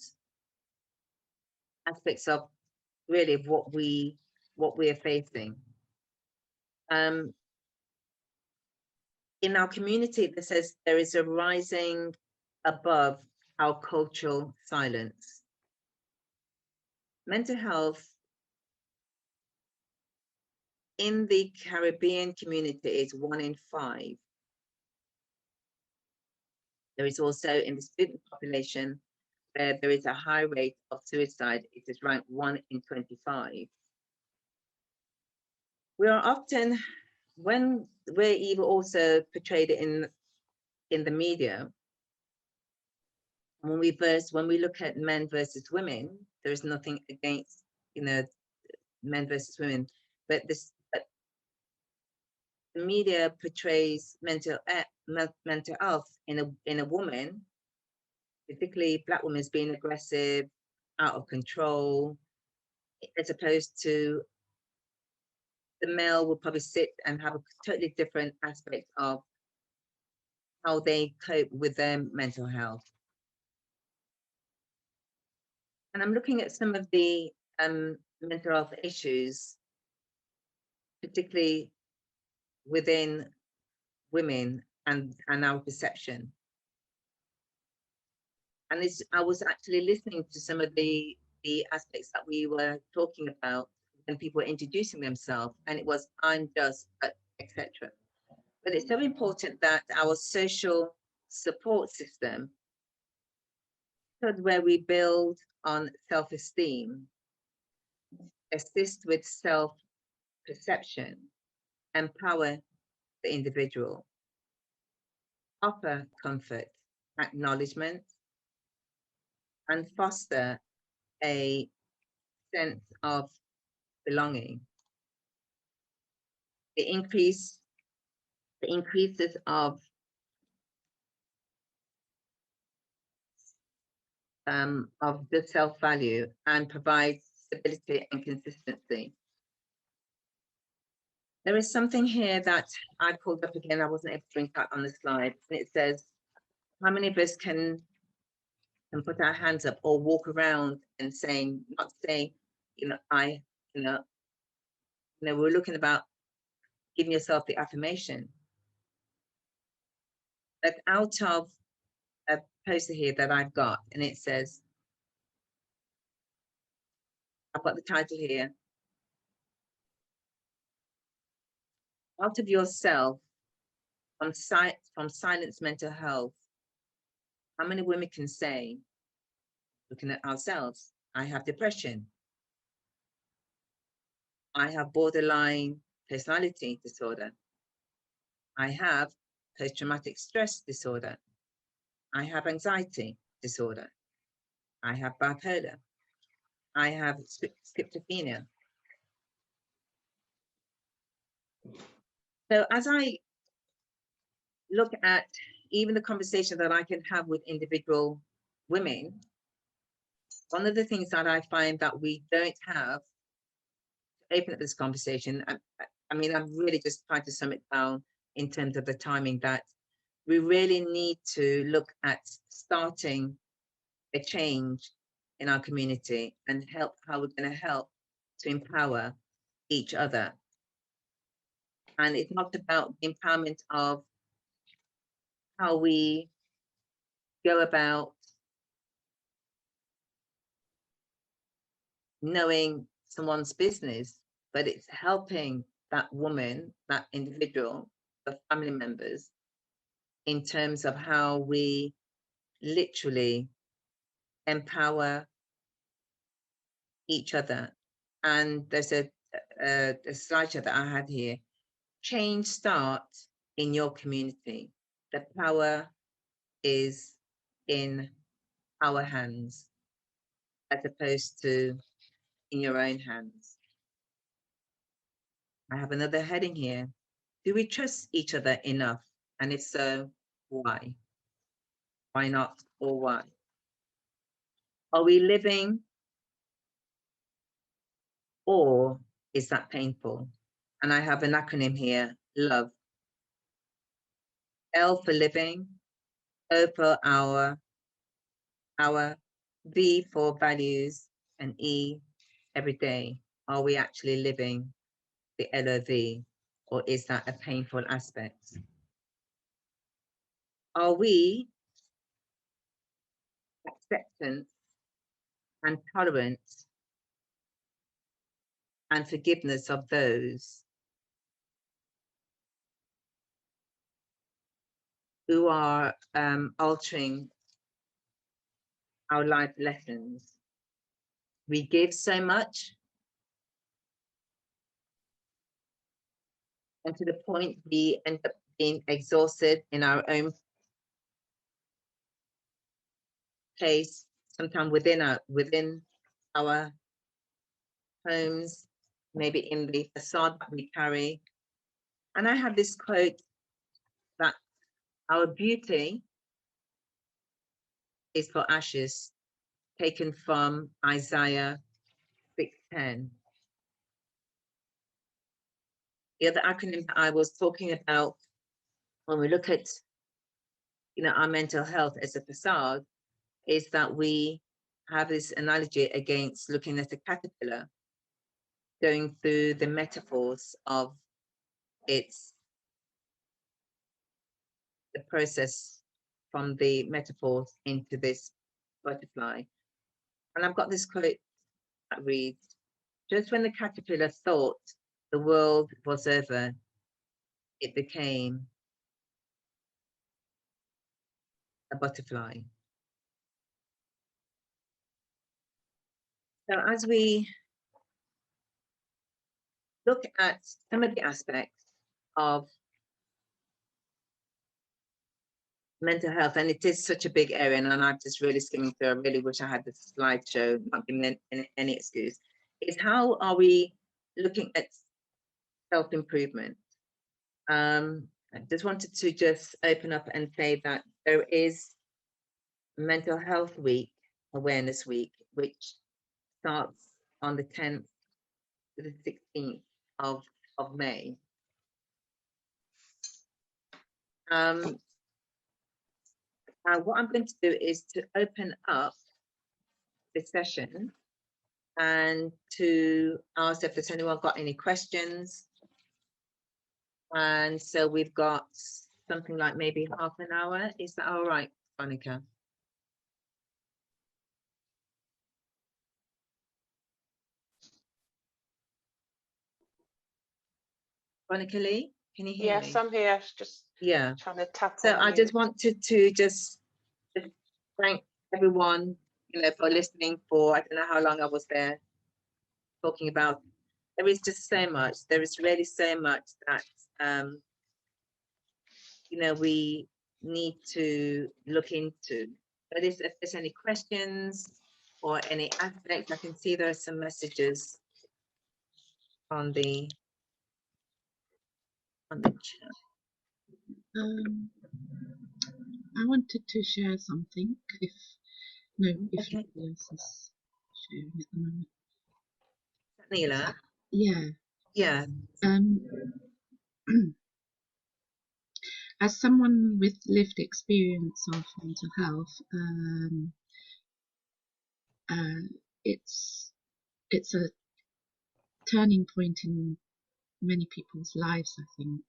aspects of really of what we are facing. In our community, that says there is a rising above our cultural silence. Mental health in the Caribbean community is 1 in 5. There is also in the student population where there is a high rate of suicide. It is ranked 1 in 25. We are often, when we're even also portrayed in the media, when we look at men versus women, there is nothing against, men versus women, but the media portrays mental health in a woman, particularly Black women, as being aggressive, out of control, as opposed to the male will probably sit and have a totally different aspect of how they cope with their mental health. And I'm looking at some of the mental health issues, particularly within women and our perception. And I was actually listening to some of the aspects that we were talking about when people were introducing themselves, and it was, I'm just, etc. But it's so important that our social support system, where we build on self-esteem, assist with self-perception, empower the individual, offer comfort, acknowledgement, and foster a sense of belonging. The increases of the self-value and provides stability and consistency. There is something here that I pulled up again. I wasn't able to bring that on the slide. And it says, how many of us can put our hands up or walk around and saying, not saying, we're looking about giving yourself the affirmation. But out of a poster here that I've got, and it says, I've got the title here, out of yourself, from silence mental health. How many women can say, looking at ourselves, I have depression, I have borderline personality disorder, I have post-traumatic stress disorder, I have anxiety disorder, I have bipolar, I have schizophrenia. So as I look at even the conversation that I can have with individual women, one of the things that I find that we don't have to open up this conversation, I mean, I'm really just trying to sum it down in terms of the timing, that we really need to look at starting a change in our community and help how we're going to help to empower each other. And it's not about the empowerment of how we go about knowing someone's business, but it's helping that woman, that individual, the family members, in terms of how we literally empower each other. And there's a slideshow that I had here. Change starts in your community. The power is in our hands, as opposed to in your own hands. I have another heading here. Do we trust each other enough? And if so, why? Why not, or why? Are we living, or is that painful? And I have an acronym here, LOVE. L for living, O for our, V for values, and E, every day. Are we actually living the LOV, or is that a painful aspect? Are we acceptance and tolerance and forgiveness of those who are altering our life lessons? We give so much, and to the point we end up being exhausted in our own place, sometimes within our homes, maybe in the facade that we carry. And I have this quote that our beauty is for ashes, taken from Isaiah 6:10. The other acronym that I was talking about when we look at, our mental health as a facade, is that we have this analogy against looking at a caterpillar going through the metaphors of the process from the metaphors into this butterfly. And I've got this quote that reads, just when the caterpillar thought the world was over, it became a butterfly. So as we look at some of the aspects of mental health, and it is such a big area, and I'm just really skimming through. I really wish I had this slideshow, not giving any excuse, is how are we looking at self-improvement? I just wanted to just open up and say that there is Mental Health Week, Awareness Week, which starts on the 10th to the 16th of May. What I'm going to do is to open up this session and to ask if there's anyone got any questions. And so we've got something like maybe half an hour. Is that all right, Veronica? Veronica Lee, can you hear me? Yes, I'm here. Just trying to tap So on I mute. just wanted to just thank everyone, for listening for, I don't know how long I was there talking about. There is just so much. There is really so much that, we need to look into. But if there's any questions or any aspects, I can see there are some messages on the chat. I wanted to share something. If nobody else is sharing at the moment. Neela? Yeah. Yeah. As someone with lived experience of mental health, it's a turning point in many people's lives, I think,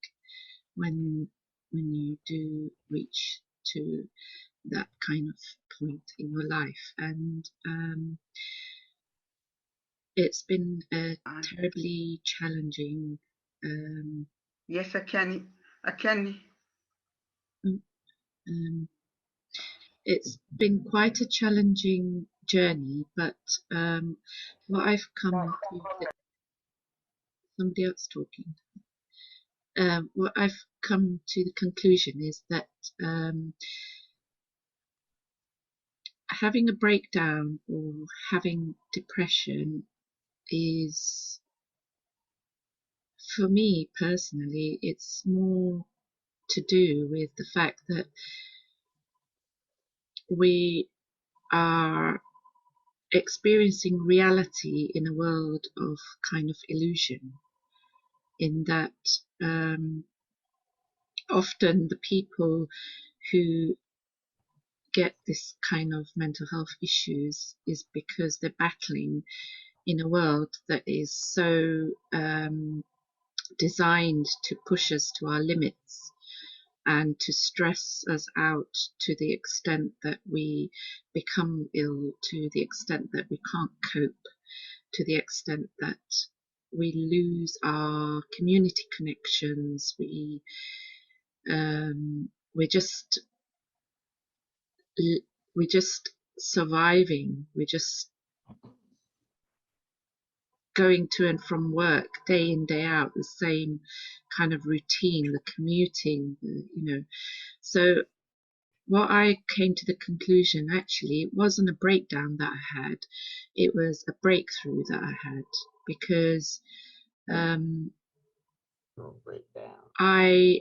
when you do reach to that kind of point in your life. And it's been a terribly challenging yes, I can it's been quite a challenging journey, but what I've come to, somebody else talking, what I've come to the conclusion is that having a breakdown or having depression is for me personally, it's more to do with the fact that we are experiencing reality in a world of kind of illusion, in that often the people who get this kind of mental health issues is because they're battling in a world that is so designed to push us to our limits and to stress us out to the extent that we become ill, to the extent that we can't cope, to the extent that we lose our community connections. We're just surviving. We're just going to and from work day in, day out, the same kind of routine, the commuting, So what I came to the conclusion, actually, it wasn't a breakdown that I had, it was a breakthrough that I had, because I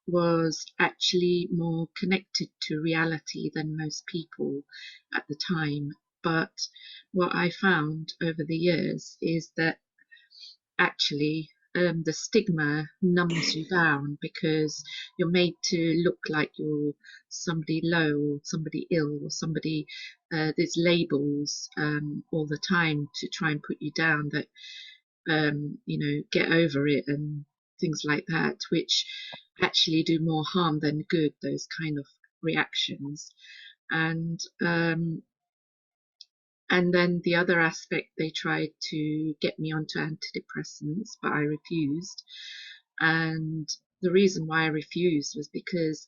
was actually more connected to reality than most people at the time. But what I found over the years is that actually the stigma numbs you down, because you're made to look like you're somebody low or somebody ill or somebody, there's labels all the time to try and put you down, that get over it and things like that, which actually do more harm than good, those kind of reactions. And then the other aspect, they tried to get me onto antidepressants, but I refused. And the reason why I refused was because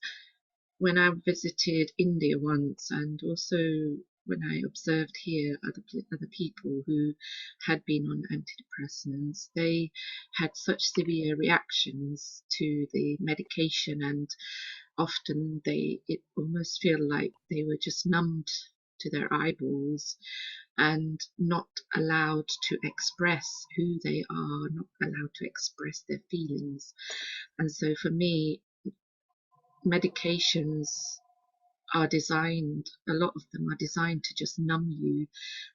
when I visited India once, and also when I observed here other people who had been on antidepressants, they had such severe reactions to the medication, and often it almost feel like they were just numbed to their eyeballs and not allowed to express who they are, not allowed to express their feelings. And so for me, medications are designed, a lot of them are designed to just numb you,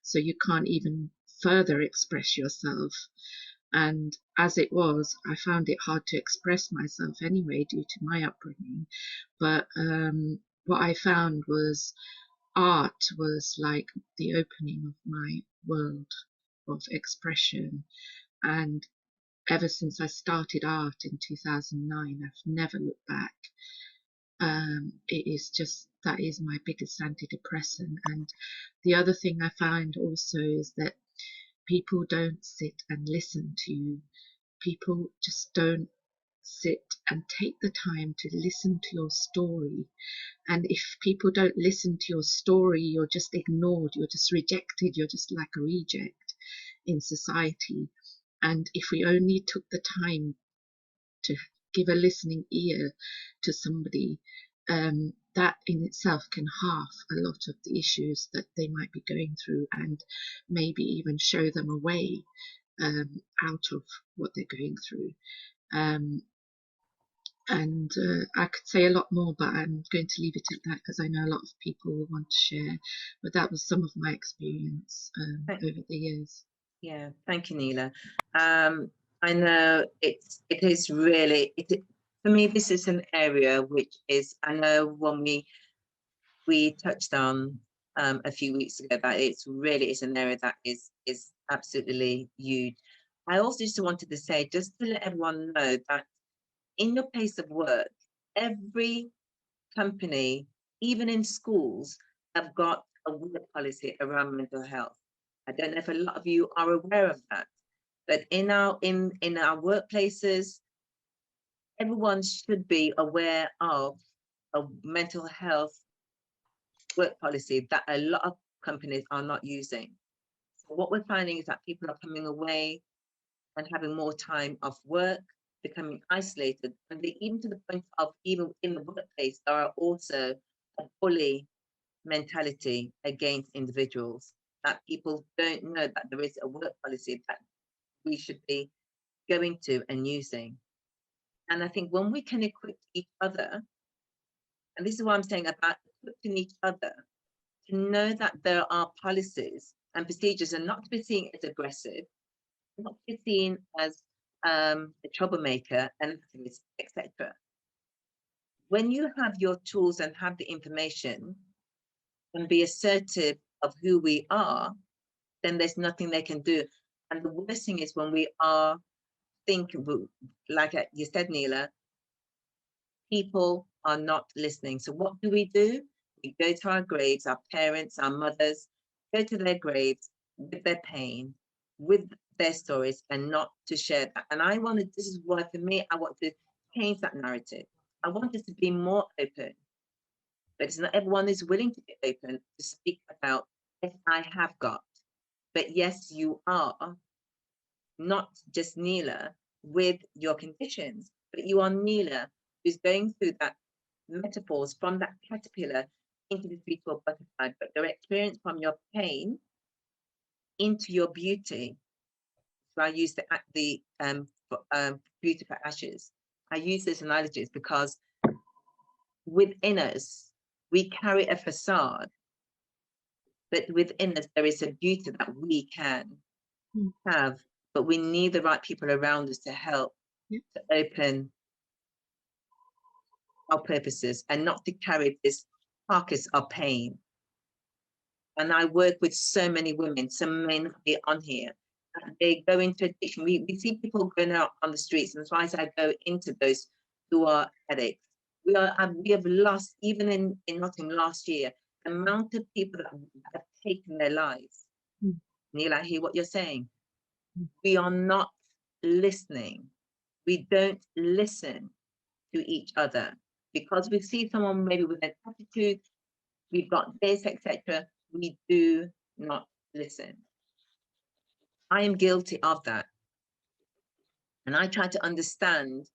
so you can't even further express yourself. And as it was, I found it hard to express myself anyway due to my upbringing. But what I found was art was like the opening of my world of expression. And ever since I started art in 2009, I've never looked back. It is just, that is my biggest antidepressant. And the other thing I find also is that people don't sit and listen to you. People just don't sit and take the time to listen to your story. And if people don't listen to your story, you're just ignored, you're just rejected, you're just like a reject in society. And if we only took the time to give a listening ear to somebody, that in itself can halve a lot of the issues that they might be going through, and maybe even show them a way out of what they're going through. I could say a lot more, but I'm going to leave it at that because I know a lot of people will want to share. But that was some of my experience over the years. Yeah, thank you, Neela. I know it is really, for me, this is an area which is, I know when we touched on a few weeks ago, that it's really is an area that is absolutely huge. I also just wanted to say, just to let everyone know that in your place of work, every company, even in schools, have got a work policy around mental health. I don't know if a lot of you are aware of that, but in our workplaces, everyone should be aware of a mental health work policy that a lot of companies are not using. So what we're finding is that people are coming away and having more time off work, becoming isolated, and even to the point of, even in the workplace, there are also a bully mentality against individuals, that people don't know that there is a work policy that we should be going to and using. And I think when we can equip each other, and this is what I'm saying about equipping each other, to know that there are policies and procedures, and not to be seen as aggressive, not to be seen as a troublemaker, and etc. When you have your tools and have the information and be assertive of who we are, then there's nothing they can do. And the worst thing is when we are thinking, like you said, Neela, people are not listening. So what do? We go to our graves, our parents, our mothers, go to their graves with their pain, with their stories, and not to share that. And this is why for me, I want to change that narrative. I want us to be more open, but it's not everyone is willing to be open to speak about, yes, I have got, but yes, you are not just Neela with your conditions, but you are Neela who's going through that metaphors from that caterpillar into the beautiful butterfly, but your experience from your pain into your beauty. So I use the beauty for ashes. I use these analogies because within us, we carry a facade, but within us, there is a beauty that we can have, but we need the right people around us to help to open our purposes and not to carry this carcass of pain. And I work with so many women, some may not be on here, they go into addiction. We see people going out on the streets, and as I go into those who are addicts. We have lost, even in Nottingham last year, the amount of people that have taken their lives. Neil, I hear what you're saying. We are not listening. We don't listen to each other because we see someone maybe with an attitude, we've got this, etc. We do not listen. I am guilty of that. And I try to understand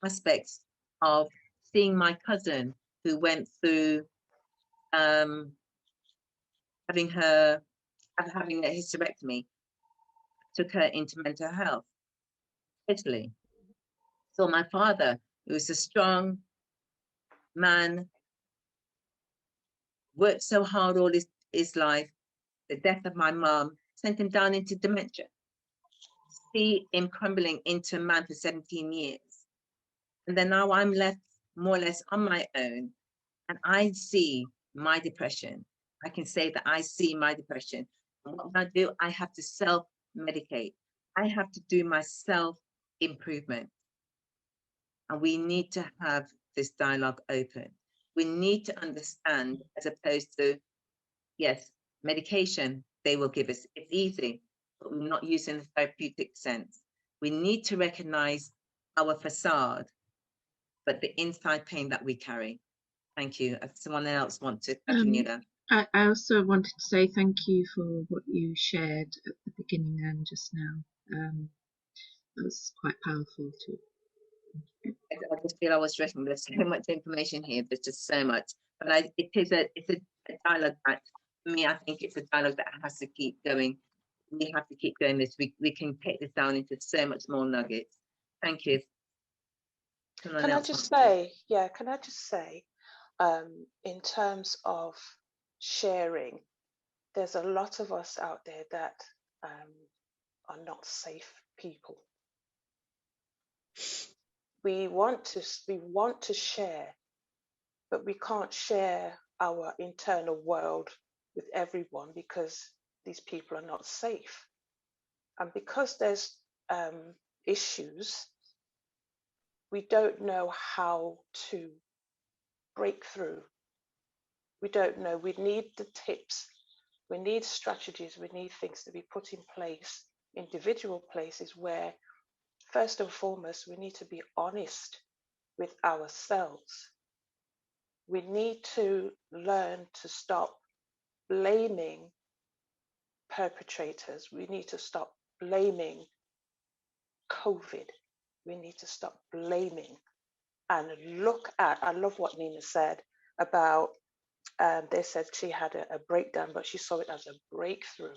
aspects of seeing my cousin who went through having a hysterectomy, took her into mental health, totally. So my father, who was a strong man, worked so hard all his life, the death of my mom sent him down into dementia. See him crumbling into a man for 17 years. And then now I'm left more or less on my own, and I see my depression. I can say that I see my depression. And what I do, I have to self-medicate. I have to do my self-improvement. And we need to have this dialogue open. We need to understand, as opposed to, yes, medication they will give us. It's easy, but we're not using the therapeutic sense. We need to recognize our facade, but the inside pain that we carry. Thank you. If someone else wants to continue that. I also wanted to say thank you for what you shared at the beginning and just now. That was quite powerful too. I just feel I was stressing. There's so much information here. There's just so much. But it's a dialogue that, for me, I think it's a dialogue that has to keep going. We have to keep going this. We can take this down into so much more nuggets. Thank you. Can I just say, in terms of sharing, there's a lot of us out there that are not safe people. We want to share, but we can't share our internal world with everyone because these people are not safe. And because there's issues, we don't know how to break through. We don't know. We need the tips. We need strategies. We need things to be put in place, individual places where, first and foremost, we need to be honest with ourselves. We need to learn to stop blaming perpetrators. We need to stop blaming COVID. We need to stop blaming and look at, I love what Nina said about, they said she had a breakdown, but she saw it as a breakthrough.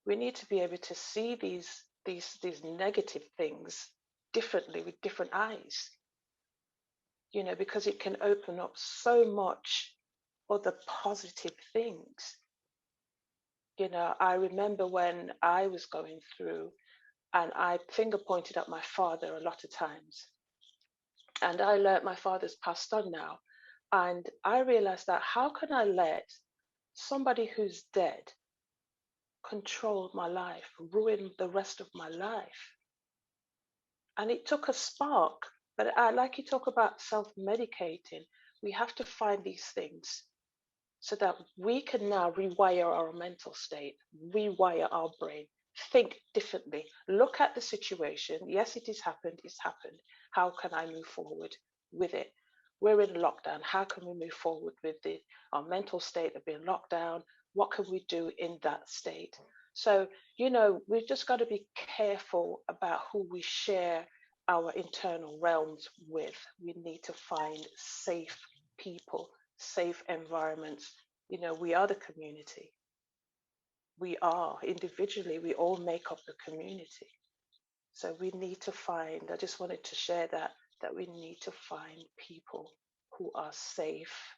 We need to be able to see these these negative things differently with different eyes, you know, because it can open up so much other positive things. You know, I remember when I was going through, and I finger pointed at my father a lot of times. And I learned my father's passed on now. And I realized that how can I let somebody who's dead control my life, ruin the rest of my life? And it took a spark. But like you talk about self-medicating, we have to find these things so that we can now rewire our mental state, rewire our brain, think differently, look at the situation. Yes, it has happened, it's happened. How can I move forward with it? We're in lockdown. How can we move forward with our mental state of being locked down? What can we do in that state? So, you know, we've just got to be careful about who we share our internal realms with. We need to find safe people, safe environments. You know, we are the community. We are individually, we all make up the community. So we need to find, I just wanted to share that we need to find people who are safe.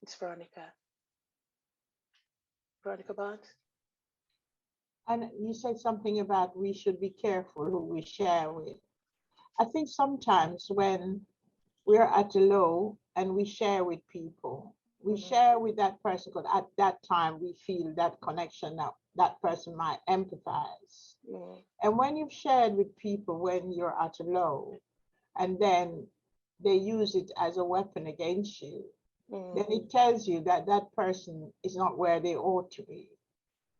It's Veronica Barnes. And you said something about we should be careful who we share with. I think sometimes when we're at a low and we share with people, we share with that person because at that time we feel that connection that that person might empathize. And when you've shared with people when you're at a low and then they use it as a weapon against you, then it tells you that that person is not where they ought to be.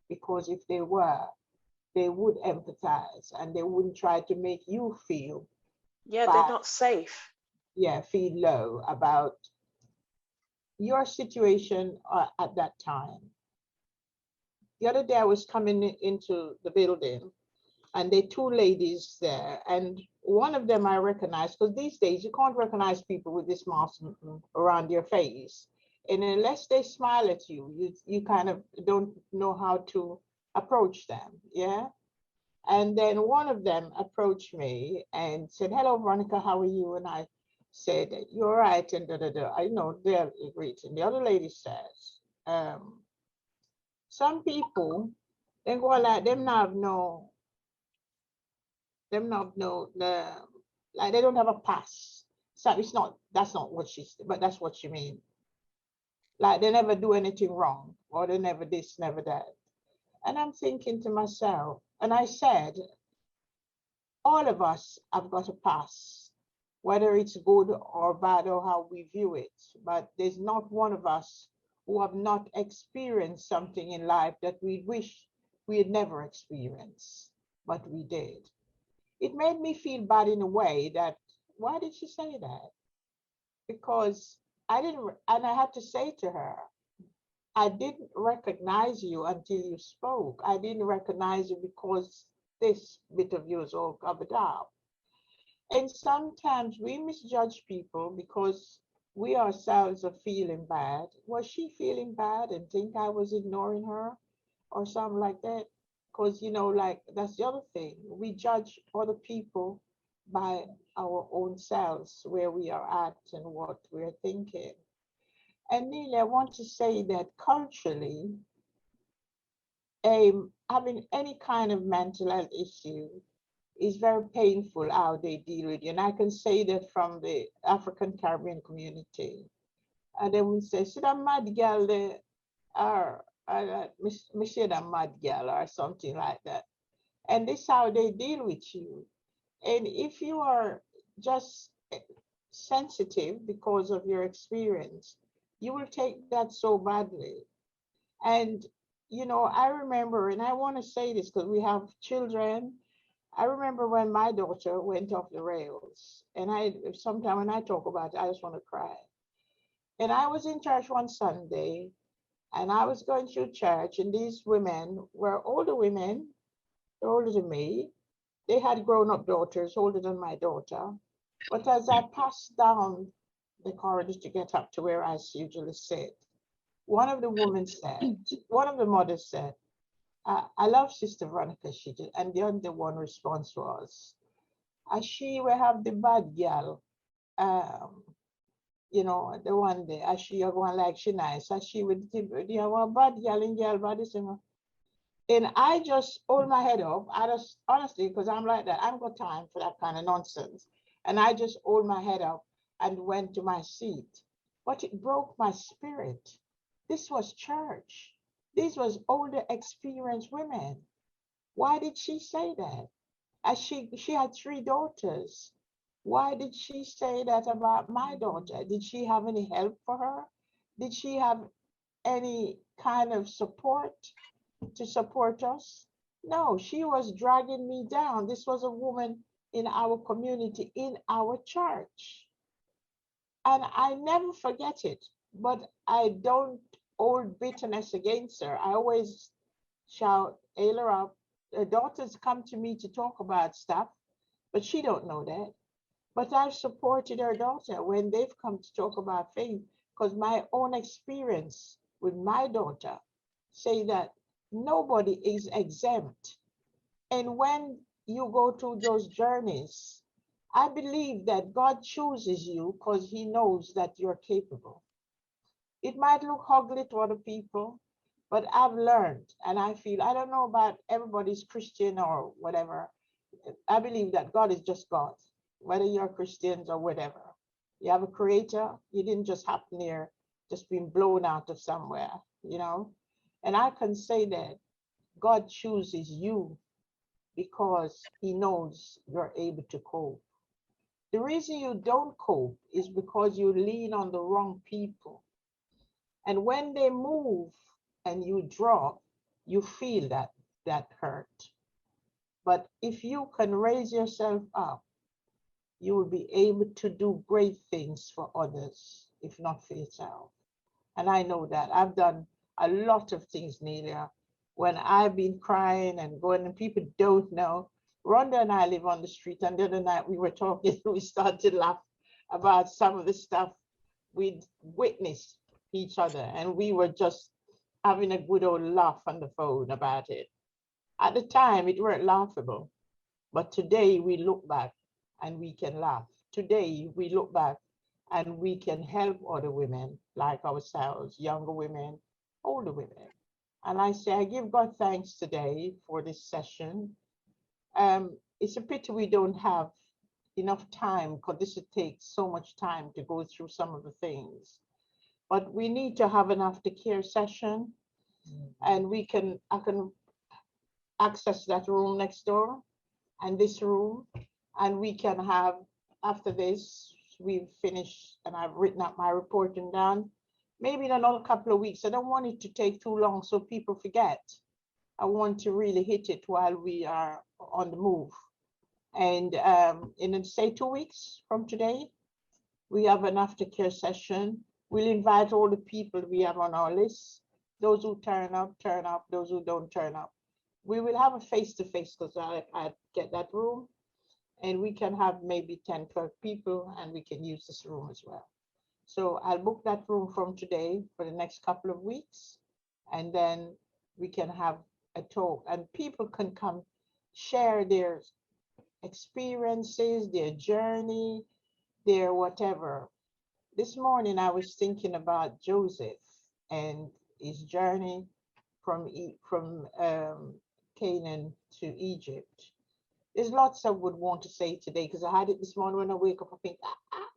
Because if they were, they would empathize and they wouldn't try to make you feel they're not safe. Feel low about your situation at that time. The other day I was coming into the building and there are two ladies there, and one of them I recognized, because these days you can't recognize people with this mask around your face. And unless they smile at you, you kind of don't know how to approach them, yeah? And then one of them approached me and said, "Hello, Veronica, how are you?" And I said, "You're right," and da-da-da. I know they're greeting. The other lady says, some people, they go like, them not know, like they don't have a pass. So it's not, that's not what she said, but that's what she means. Like they never do anything wrong, or they never this, never that. And I'm thinking to myself, and I said, all of us have got a pass, whether it's good or bad or how we view it. But there's not one of us who have not experienced something in life that we wish we had never experienced, but we did. It made me feel bad in a way that, why did she say that? Because I didn't, and I had to say to her, I didn't recognize you until you spoke. I didn't recognize you because this bit of you is all covered up. And sometimes we misjudge people because we ourselves are feeling bad. Was she feeling bad and think I was ignoring her or something like that? Because, you know, like that's the other thing. We judge other people by our own selves, where we are at and what we're thinking. And Neely, I want to say that culturally, having any kind of mental health issue is very painful how they deal with you. And I can say that from the African Caribbean community. And they will say, "See that mad girl there," or "Me say that mad girl," or something like that. And this is how they deal with you. And if you are just sensitive because of your experience, you will take that so badly. And, you know, I remember, and I want to say this because we have children. I remember when my daughter went off the rails, and sometimes when I talk about it, I just want to cry. And I was in church one Sunday, and I was going through church, and these women were older women, older than me. They had grown-up daughters, older than my daughter. But as I passed down the corridor to get up to where I usually sit, one of the women said, one of the mothers said, I love Sister Veronica. She did, and the other one response was, she will have the bad girl, you know, the one day, she are going like she nice, she would, you know, bad girl and girl body singer. And I just hold my head up. I just, honestly, because I'm like that, I haven't got time for that kind of nonsense. And I just hold my head up and went to my seat. But it broke my spirit. This was church. These was older, experienced women. Why did she say that? As she had 3 daughters. Why did she say that about my daughter? Did she have any help for her? Did she have any kind of support to support us? No, she was dragging me down. This was a woman in our community, in our church. And I never forget it, but I don't hold bitterness against her. I always shout, hail her up. Her daughters come to me to talk about stuff, but she don't know that. But I've supported her daughter when they've come to talk about faith, because my own experience with my daughter say that nobody is exempt. And when you go through those journeys, I believe that God chooses you because he knows that you're capable. It might look ugly to other people, but I've learned, and I feel, I don't know about everybody's Christian or whatever. I believe that God is just God, whether you're Christians or whatever. You have a creator, you didn't just happen here, just being blown out of somewhere, you know? And I can say that God chooses you because he knows you're able to cope. The reason you don't cope is because you lean on the wrong people. And when they move and you drop, you feel that hurt. But if you can raise yourself up, you will be able to do great things for others, if not for yourself. And I know that. I've done a lot of things, Nelia, when I've been crying and going, and people don't know. Rhonda and I live on the street, and the other night we were talking, we started to laugh about some of the stuff we'd witnessed each other, and we were just having a good old laugh on the phone about it. At the time, it weren't laughable, but today we look back and we can laugh. Today we look back and we can help other women like ourselves, younger women, older women. And I say, I give God thanks today for this session. It's a pity we don't have enough time, because this would take so much time to go through some of the things. But we need to have an aftercare session, and I can access that room next door and this room, and we can have, after this, we've finished and I've written up my reporting down, maybe in another couple of weeks. I don't want it to take too long so people forget. I want to really hit it while we are on the move. And in, say, 2 weeks from today, we have an aftercare session. We'll invite all the people we have on our list. Those who turn up, those who don't turn up. We will have a face-to-face, because I get that room, and we can have maybe 10, 12 people, and we can use this room as well. So I'll book that room from today for the next couple of weeks, and then we can have a talk, and people can come share their experiences, their journey, their whatever. This morning I was thinking about Joseph and his journey from Canaan to Egypt. There's lots I would want to say today, because I had it this morning when I wake up, I think,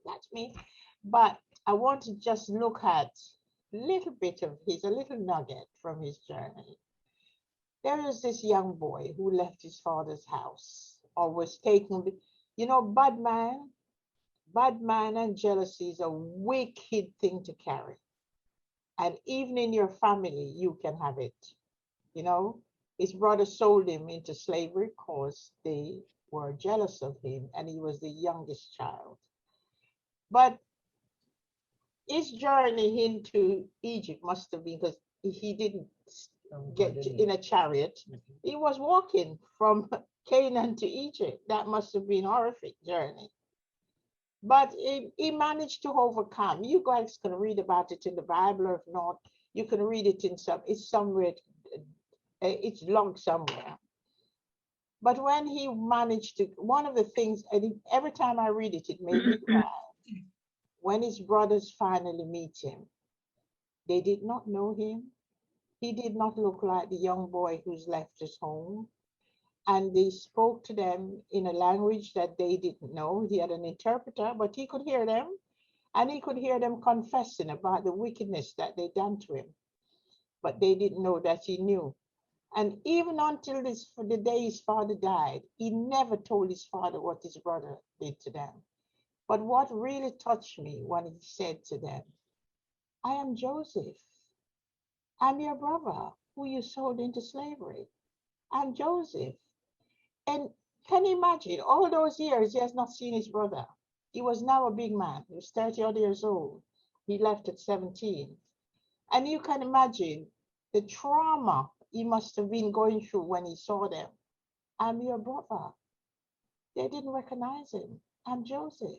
that's me. But I want to just look at a little bit of a little nugget from his journey. There is this young boy who left his father's house, or was taken, you know, bad man and jealousy is a wicked thing to carry. And even in your family, you can have it. You know, his brother sold him into slavery because they were jealous of him, and he was the youngest child. But his journey into Egypt must have been, because he didn't get in a chariot. He was walking from Canaan to Egypt. That must have been a horrific journey. But he managed to overcome. You guys can read about it in the Bible, or if not, you can read it in it's somewhere It's logged somewhere. But when he managed to, one of the things, every time I read it, it made me cry. When his brothers finally meet him, they did not know him. He did not look like the young boy who's left his home. And they spoke to them in a language that they didn't know. He had an interpreter, but he could hear them. And he could hear them confessing about the wickedness that they done to him. But they didn't know that he knew. And even until the day his father died, he never told his father what his brother did to them. But what really touched me when he said to them, I am Joseph. I'm your brother who you sold into slavery. I'm Joseph. And can you imagine, all those years he has not seen his brother. He was now a big man. He was 30 odd years old. He left at 17. And you can imagine the trauma he must have been going through when he saw them. I'm your brother. They didn't recognize him. I'm Joseph.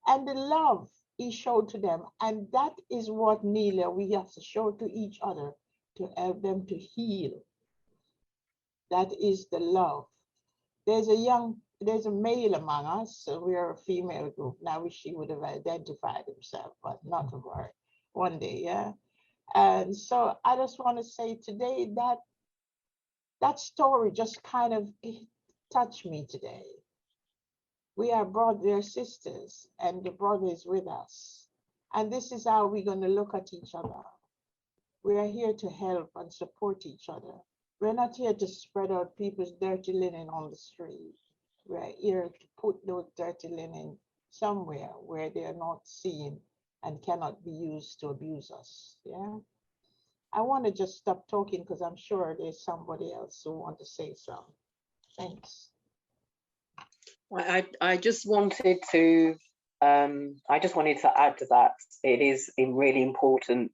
And the love he showed to them. And that is what, Nelia, we have to show to each other to help them to heal. That is the love. There's a male among us, so we are a female group. Now I wish he would have identified himself, but not to worry. One day, yeah. And so I just want to say today that that story just kind of touched me today. We are brothers, sisters, and the brother is with us. And this is how we're going to look at each other. We are here to help and support each other. We're not here to spread out people's dirty linen on the street. We're here to put those dirty linen somewhere where they are not seen and cannot be used to abuse us. Yeah. I want to just stop talking because I'm sure there's somebody else who want to say something. Thanks. I just wanted to add to that. It is really important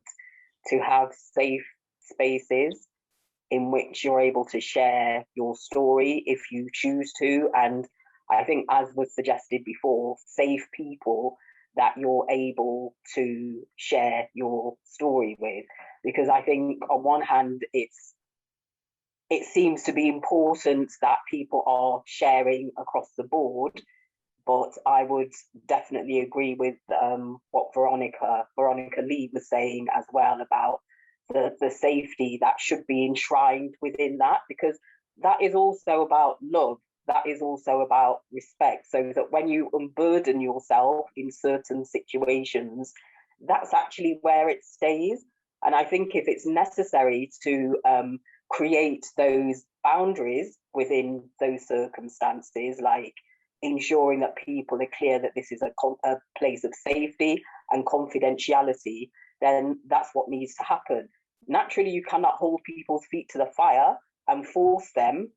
to have safe spaces in which you're able to share your story if you choose to. And I think, as was suggested before, safe people that you're able to share your story with. Because I think on one hand, it seems to be important that people are sharing across the board, but I would definitely agree with what Veronica Lee was saying as well about the safety that should be enshrined within that, because that is also about love. That is also about respect, so that when you unburden yourself in certain situations, that's actually where it stays. And I think if it's necessary to create those boundaries within those circumstances, like ensuring that people are clear that this is a place of safety and confidentiality, then that's what needs to happen. Naturally, you cannot hold people's feet to the fire and force them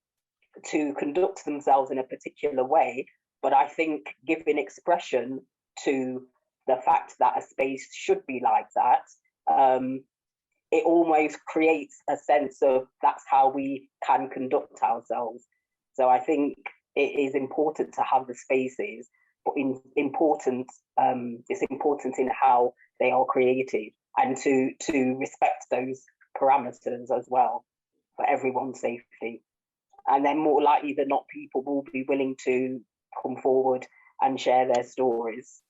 to conduct themselves in a particular way, but I think giving expression to the fact that a space should be like that, it almost creates a sense of that's how we can conduct ourselves. So I think it is important to have the spaces, but it's important in how they are created, and to respect those parameters as well for everyone's safety. And then more likely than not, people will be willing to come forward and share their stories.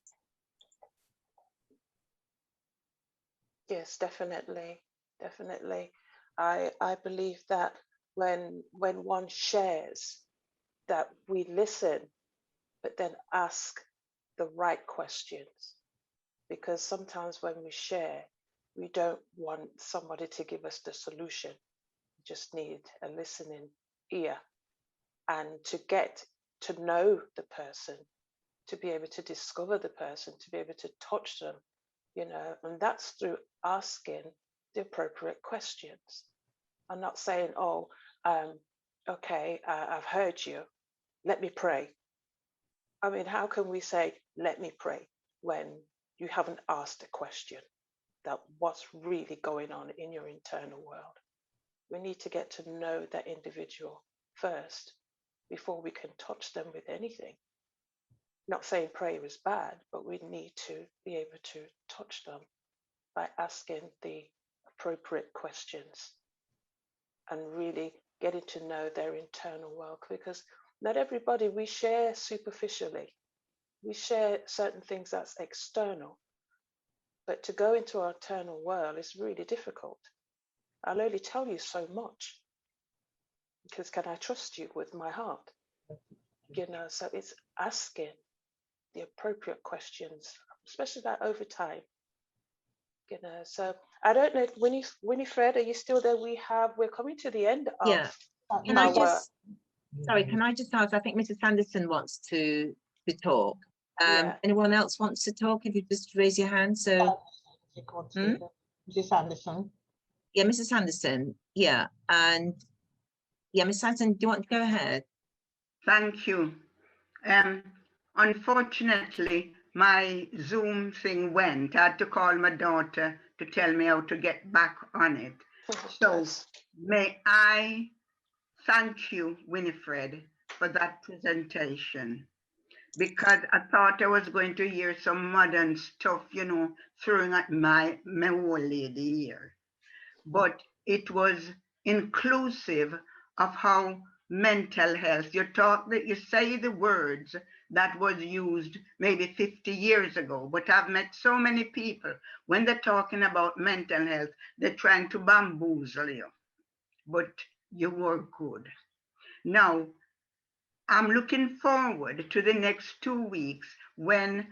Yes, definitely. I believe that when one shares, that we listen, but then ask the right questions. Because sometimes when we share, we don't want somebody to give us the solution. We just need a listening ear, and to get to know the person, to be able to discover the person, to be able to touch them, and that's through asking the appropriate questions. I'm not saying, okay, I've heard you, let me pray. I mean, how can we say, let me pray, when you haven't asked a question that what's really going on in your internal world? We need to get to know that individual first before we can touch them with anything. Not saying prayer is bad, but we need to be able to touch them by asking the appropriate questions. and really getting to know their internal world, because not everybody, we share superficially. We share certain things that's external, but to go into our internal world is really difficult. I'll only tell you so much, because can I trust you with my heart? You know, so it's asking the appropriate questions, especially that over time. You know, so I don't know, Winifred, are you still there? We're coming to the end of Yeah. Can I our just, sorry, can I just ask, I think Mrs. Sanderson wants to talk. Yeah. Anyone else wants to talk? If you just raise your hand. So, Mrs. Anderson. yeah, Mrs. Sanderson. Yeah. And yeah, Mrs. Sanderson, do you want to go ahead? Thank you. Unfortunately, my Zoom thing went. I had to call my daughter to tell me how to get back on it. So may I thank you, Winifred, for that presentation, because I thought I was going to hear some modern stuff, you know, throwing at my old lady here. But it was inclusive of how mental health, you say the words that was used maybe 50 years ago, but I've met so many people, when they're talking about mental health, they're trying to bamboozle you, but you were good. Now, I'm looking forward to the next 2 weeks when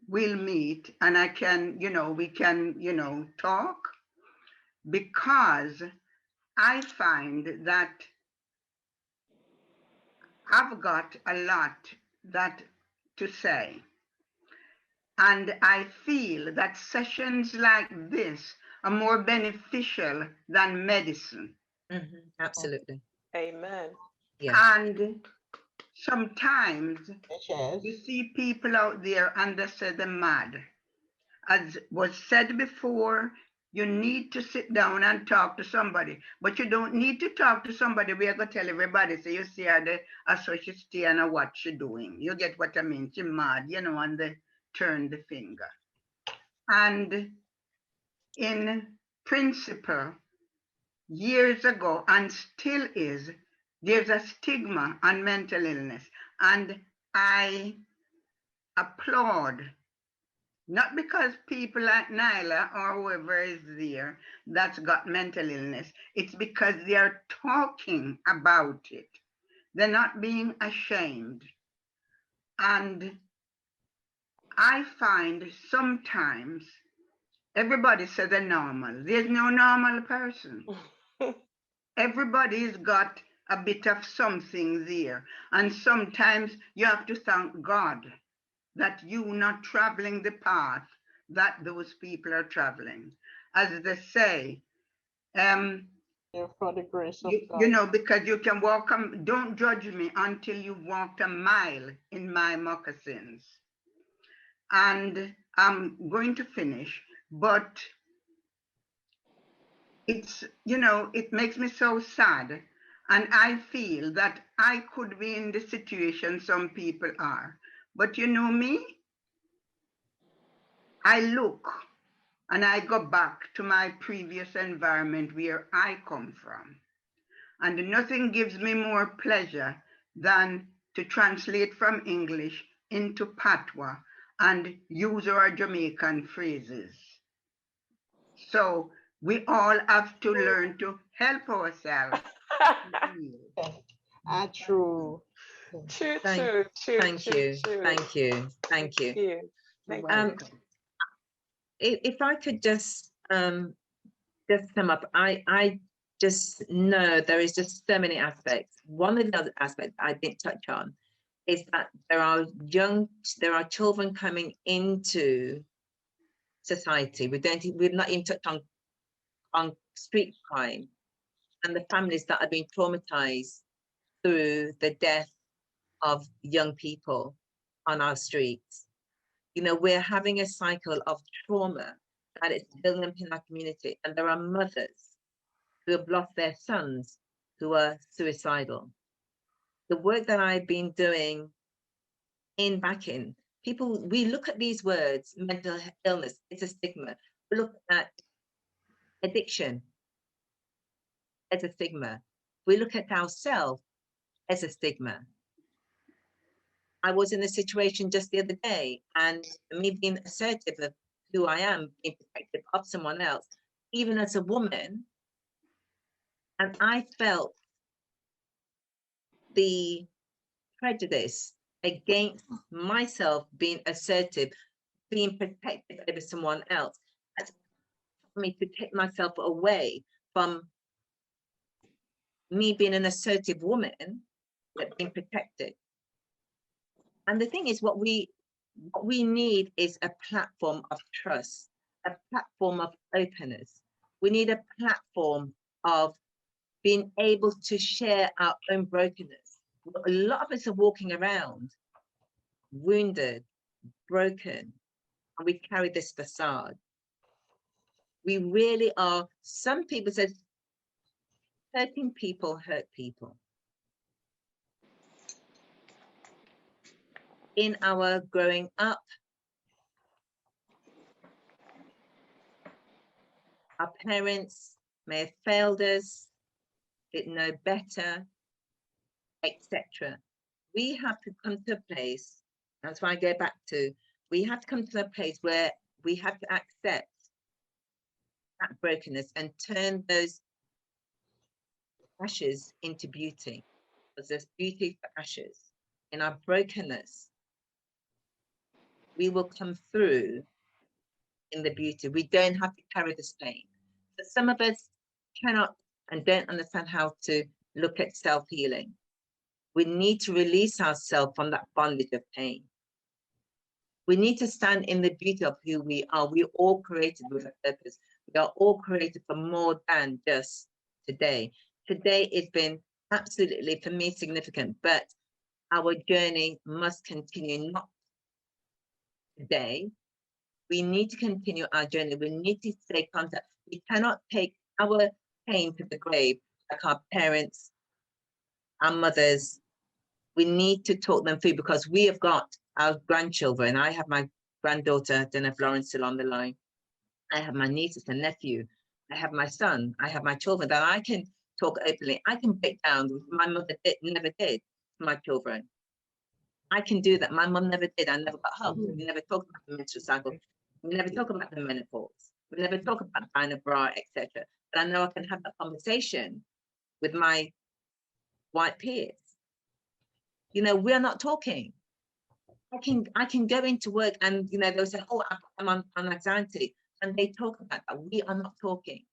we'll meet and I can, we can, talk, because I find that I've got a lot to say. And I feel that sessions like this are more beneficial than medicine. Absolutely. Amen. Yeah. And sometimes you see people out there and they say they're mad. As was said before, you need to sit down and talk to somebody, but you don't need to talk to somebody where you go tell everybody, so you see her the associate and what she doing. You get what I mean? She mad, and they turn the finger. And in principle, years ago, and still is, there's a stigma on mental illness. And I applaud, not because people like Nyla or whoever is there that's got mental illness, it's because they are talking about it. They're not being ashamed. And I find sometimes everybody says they're normal. There's no normal person. Everybody's got a bit of something there. And sometimes you have to thank God that you're not traveling the path that those people are traveling. As they say, for the grace of God. because you can walk, don't judge me until you've walked a mile in my moccasins. And I'm going to finish, but it's, it makes me so sad. And I feel that I could be in the situation some people are. But you know me? I look and I go back to my previous environment where I come from. And nothing gives me more pleasure than to translate from English into Patois and use our Jamaican phrases. So we all have to learn to help ourselves. True. Thank you. If I could just sum up, I just know there is just so many aspects. One of the other aspects I didn't touch on is that there are children coming into society. We've not even touched on street crime and the families that are being traumatized through the death of young people on our streets. We're having a cycle of trauma that is building up in our community, and there are mothers who have lost their sons who are suicidal. The work that I've been doing back in, we look at these words, mental illness, it's a stigma. We look at addiction. as a stigma. We look at ourselves as a stigma. I was in a situation just the other day, and me being assertive of who I am, being protective of someone else, even as a woman, and I felt the prejudice against myself being assertive, being protective over someone else, has taught me to take myself away from me being an assertive woman, but being protected. And the thing is, what we need is a platform of trust, a platform of openness. We need a platform of being able to share our own brokenness. A lot of us are walking around wounded, broken, and we carry this facade. We really are. Some people say hurting people hurt people. In our growing up, our parents may have failed us, didn't know better, etc. We have to come to a place, that's why I go back to, we have to come to a place where we have to accept that brokenness and turn those ashes into beauty. Because there's beauty for ashes. In our brokenness, we will come through in the beauty. We don't have to carry this pain. But some of us cannot and don't understand how to look at self-healing. We need to release ourselves from that bondage of pain. We need to stand in the beauty of who we are. We're all created with a purpose. We are all created for more than just today. Today has been absolutely, for me, significant, but our journey must continue, not today. We need to continue our journey. We need to stay contact. We cannot take our pain to the grave like our parents, our mothers. We need to talk them through, because we have got our grandchildren. I have my granddaughter, I don't know if Lauren's still on the line. I have my nieces and nephew. I have my son. I have my children that I can talk openly. I can break down. My mother never did to my children. I can do that. My mum never did. I never got help. We never talked about the menstrual cycle. We never talk about the menopause. We never talk about buying a bra, etc. But I know I can have that conversation with my white peers. You know, we're not talking. I can go into work and, you know, they'll say, oh, I'm on anxiety. And they talk about that. We are not talking.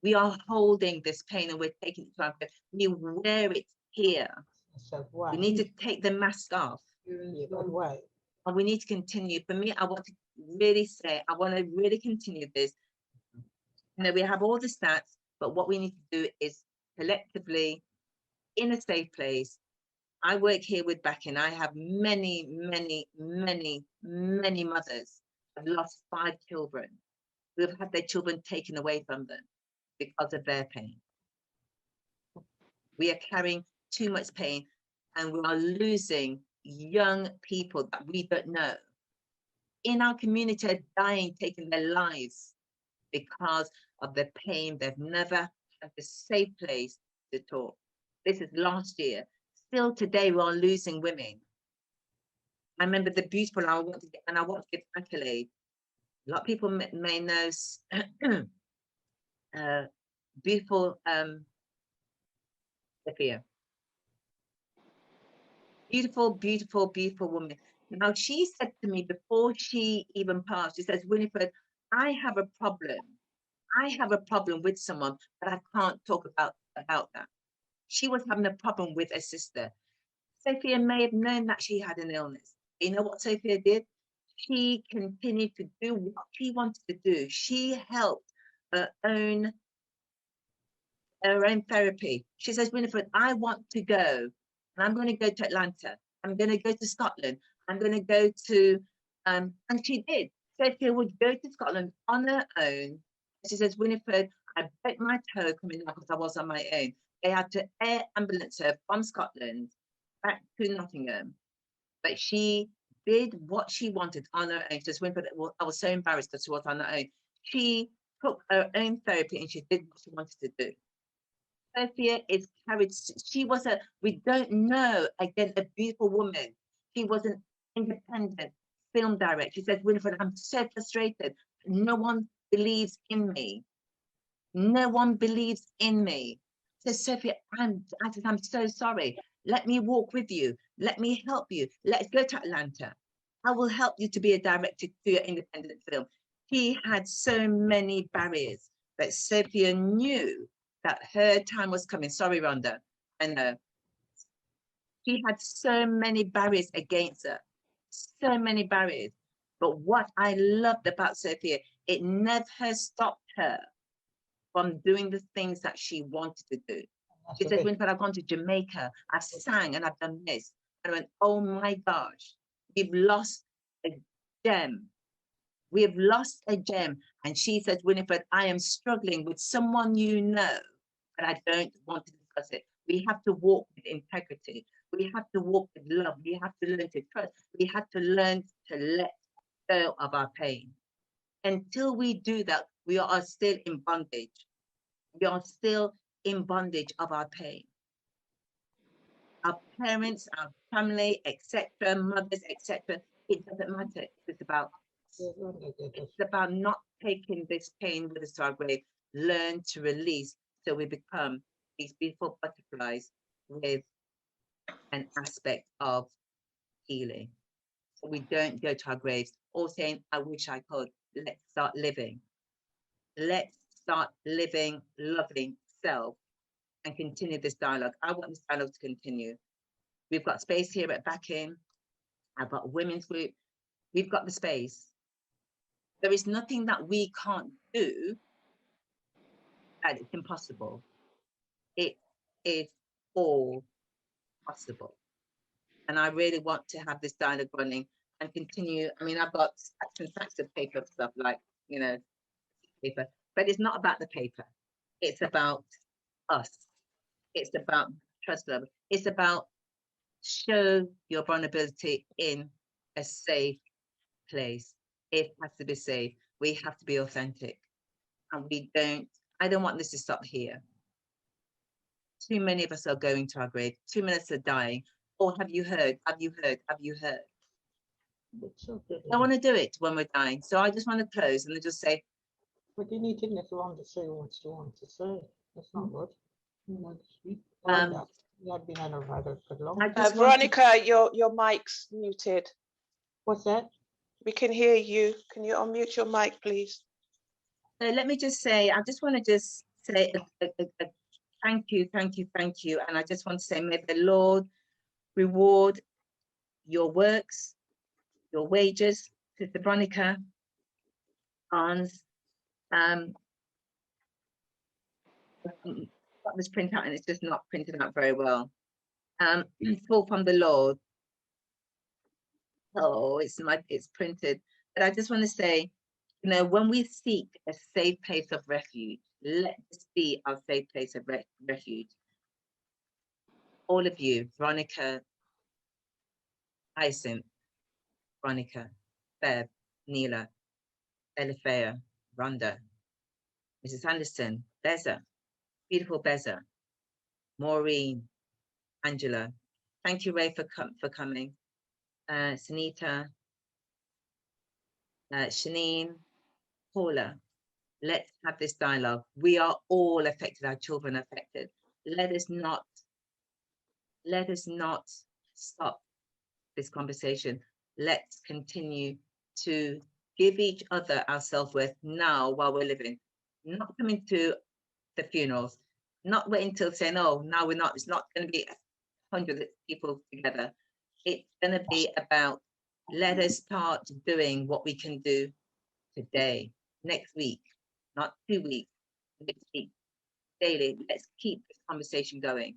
We are holding this pain and we're taking it to our bed. We wear it here. We need to take the mask off. And we need to continue. For me, I want to really say, I want to really continue this. You know, we have all the stats, but what we need to do is collectively, in a safe place. I work here with Backing. I have many, many, many, many mothers who have lost 5 children, who have had their children taken away from them because of their pain. We are carrying too much pain and we are losing young people that we don't know. In our community are dying, taking their lives because of the pain. They've never had a safe place to talk. This is last year. Still today, we are losing women. I remember the beautiful, I want to give accolade. A lot of people may know beautiful Sophia. Beautiful, beautiful, beautiful woman. Now, she said to me before she even passed, she says, Winifred, I have a problem. I have a problem with someone, but I can't talk about that. She was having a problem with a sister. Sophia may have known that she had an illness. You know what Sophia did? She continued to do what she wanted to do. She helped her own therapy. She says, Winifred, I want to go, and I'm going to go to Atlanta. I'm going to go to Scotland. I'm going to go to, and she did. Sophia would go to Scotland on her own. She says, Winifred, I broke my toe coming up because I was on my own. They had to air ambulance her from Scotland back to Nottingham. But she did what she wanted on her own. She says, Winifred, I was so embarrassed because she was on her own. She took her own therapy and she did what she wanted to do. Sophia is carried. She was we don't know, again, a beautiful woman. She was an independent film director. She said, Winifred, I'm so frustrated. No one believes in me. No one believes in me. So Sophia, I'm so sorry. Let me walk with you. Let me help you. Let's go to Atlanta. I will help you to be a director to your independent film. She had so many barriers, but Sophia knew that her time was coming. Sorry, Rhonda. I know. She had so many barriers against her. So many barriers. But what I loved about Sophia, it never stopped her from doing the things that she wanted to do. She said, Winifred, I've gone to Jamaica, I've sang and I've done this. And I went, oh my gosh, we've lost a gem. We have lost a gem. And she said, Winifred, I am struggling with someone you know, but I don't want to discuss it. We have to walk with integrity. We have to walk with love. We have to learn to trust. We have to learn to let go of our pain. Until we do that, we are still in bondage. We are still in bondage of our pain. Our parents, our family, etc., mothers, etc., it doesn't matter. It's about not taking this pain with us to our grave. Learn to release so we become these beautiful butterflies with an aspect of healing. So we don't go to our graves or saying, I wish I could. Let's start living. Let's start living, loving self and continue this dialogue. I want this dialogue to continue. We've got space here at Back-In. I've got a women's group. We've got the space. There is nothing that we can't do that it's impossible. It is all possible. And I really want to have this dialogue running and continue. I mean, I've got stacks and stacks of paper stuff like, you know, paper, but it's not about the paper. It's about us. It's about trust level. It's about show your vulnerability in a safe place. It has to be safe. We have to be authentic. And I don't want this to stop here. Too many of us are going to our grave. Too many of us are dying. Or have you heard? Have you heard? Have you heard? I want to do it when we're dying. So I just want to close and just say. But you need to let Rhonda say what you want to say. That's not good. You have been on a rather for long. Veronica, your mic's muted. What's that? We can hear you. Can you unmute your mic, please? So let me just say, I just want to just say a thank you, thank you, thank you. And I just want to say, may the Lord reward your works, your wages, Sister Veronica, Arns. Got this print out and it's just not printed out very well. Fall from the Lord. Oh, it's printed. But I just want to say, you know, when we seek a safe place of refuge, let this be our safe place of refuge. All of you, Veronica, Hyacinth, Veronica, Bev, Neela, Elifea, Rhonda, Mrs. Anderson, Beza, beautiful Beza, Maureen, Angela. Thank you, Ray, for coming. Sunita, Shanine, Paula. Let's have this dialogue. We are all affected. Our children are affected. Let us not stop this conversation. Let's continue to give each other our self-worth now while we're living. Not coming to the funerals, not waiting until saying, oh, now we're not, it's not going to be 100 people together. It's going to be about, let us start doing what we can do today, next week, not 2 weeks, next week, daily. Let's keep this conversation going.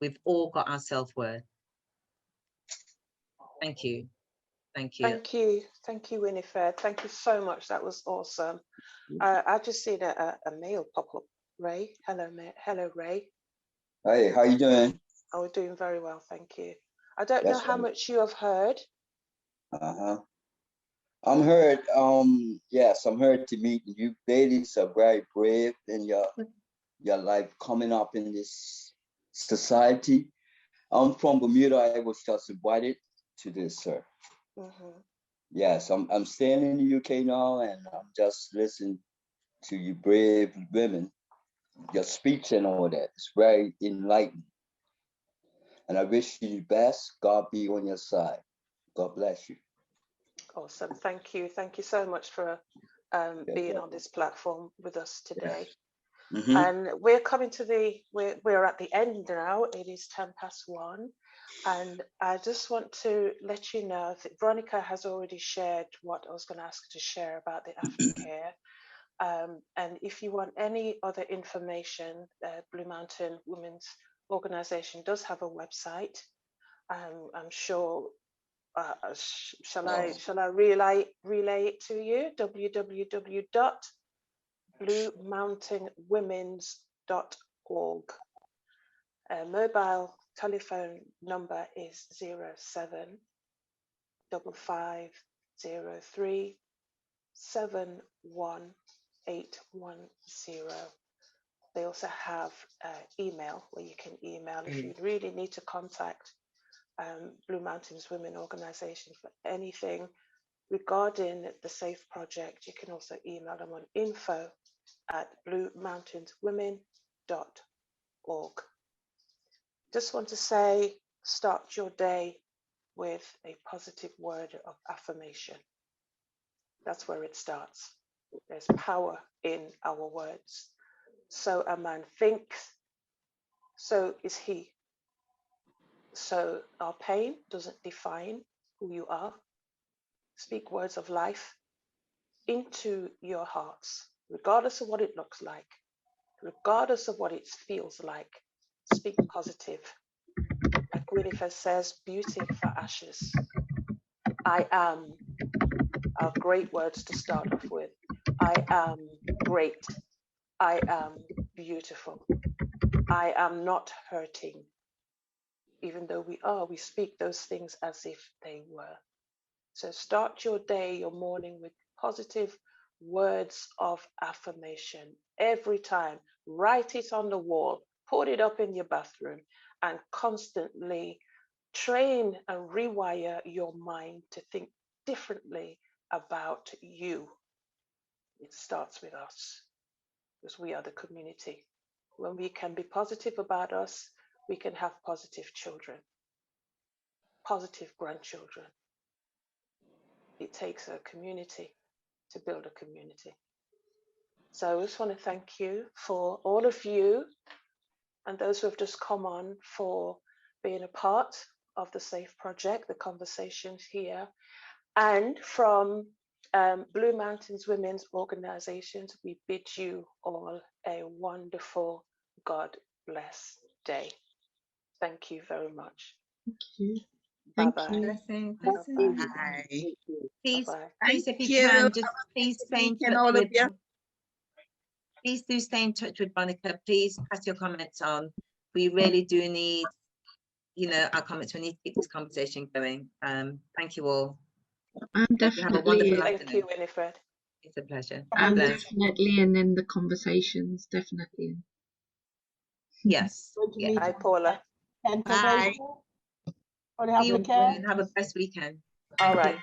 We've all got our self-worth. Thank you. Thank you. Thank you. Thank you, Winifred. Thank you so much. That was awesome. I just seen a mail pop up. Ray, hello, hello, Ray. Hey, how you doing? Oh, we're doing very well, thank you. I don't know how much you have heard. I'm heard. Yes, I'm heard to meet you. Ladies are very brave in your your life coming up in this society. I'm from Bermuda. I was just invited to this, sir. Yes, I'm staying in the UK now, and I'm just listening to you brave women, your speech and all that. It's very enlightening. And I wish you the best. God be on your side. God bless you. Awesome. Thank you. Thank you so much for being on this platform with us today. And we're coming to we're at the end now. It is 1:10. And I just want to let you know that Veronica has already shared what I was going to ask her to share about the aftercare. And if you want any other information, Blue Mountain Women's Organization does have a website. I'm sure, shall I relay it to you? www.bluemountainwomens.org. Mobile telephone number is 07 5503 71810. They also have email where you can email if you really need to contact Blue Mountains Women Organization for anything regarding the SAFE project. You can also email them on info@bluemountainwomen.org. Just want to say, start your day with a positive word of affirmation. That's where it starts. There's power in our words. So a man thinks, so is he. So our pain doesn't define who you are. Speak words of life into your hearts, regardless of what it looks like, regardless of what it feels like. Speak positive. Like Winifred says, beauty for ashes. I am. I have great words to start off with. I am great. I am beautiful. I am not hurting. Even though we speak those things as if they were. So start your day, your morning with positive words of affirmation. Every time, write it on the wall, put it up in your bathroom, and constantly train and rewire your mind to think differently about you. It starts with us because we are the community. When we can be positive about us, we can have positive children, positive grandchildren. It takes a community to build a community. So I just want to thank you for all of you and those who have just come on for being a part of the SAFE project, the conversations here. And from Blue Mountains Women's Organizations, we bid you all a wonderful, God bless day. Thank you very much. Thank you. Bye-bye. Blessing. Bye. Please, Bye-bye. please, if you you. can, just please stay in And touch all of with. you. Please do stay in touch with Monica. Please pass your comments on. We really do need, our comments. We need to keep this conversation going. Thank you all. I'm Have a wonderful definitely, Thank you, Winifred. It's a pleasure. I'm Bless. definitely in the conversations, definitely. Yes. Yeah. Hi, Paula. 10th of Bye. April for the See you aftercare. and have a blessed weekend. All Thank right. you.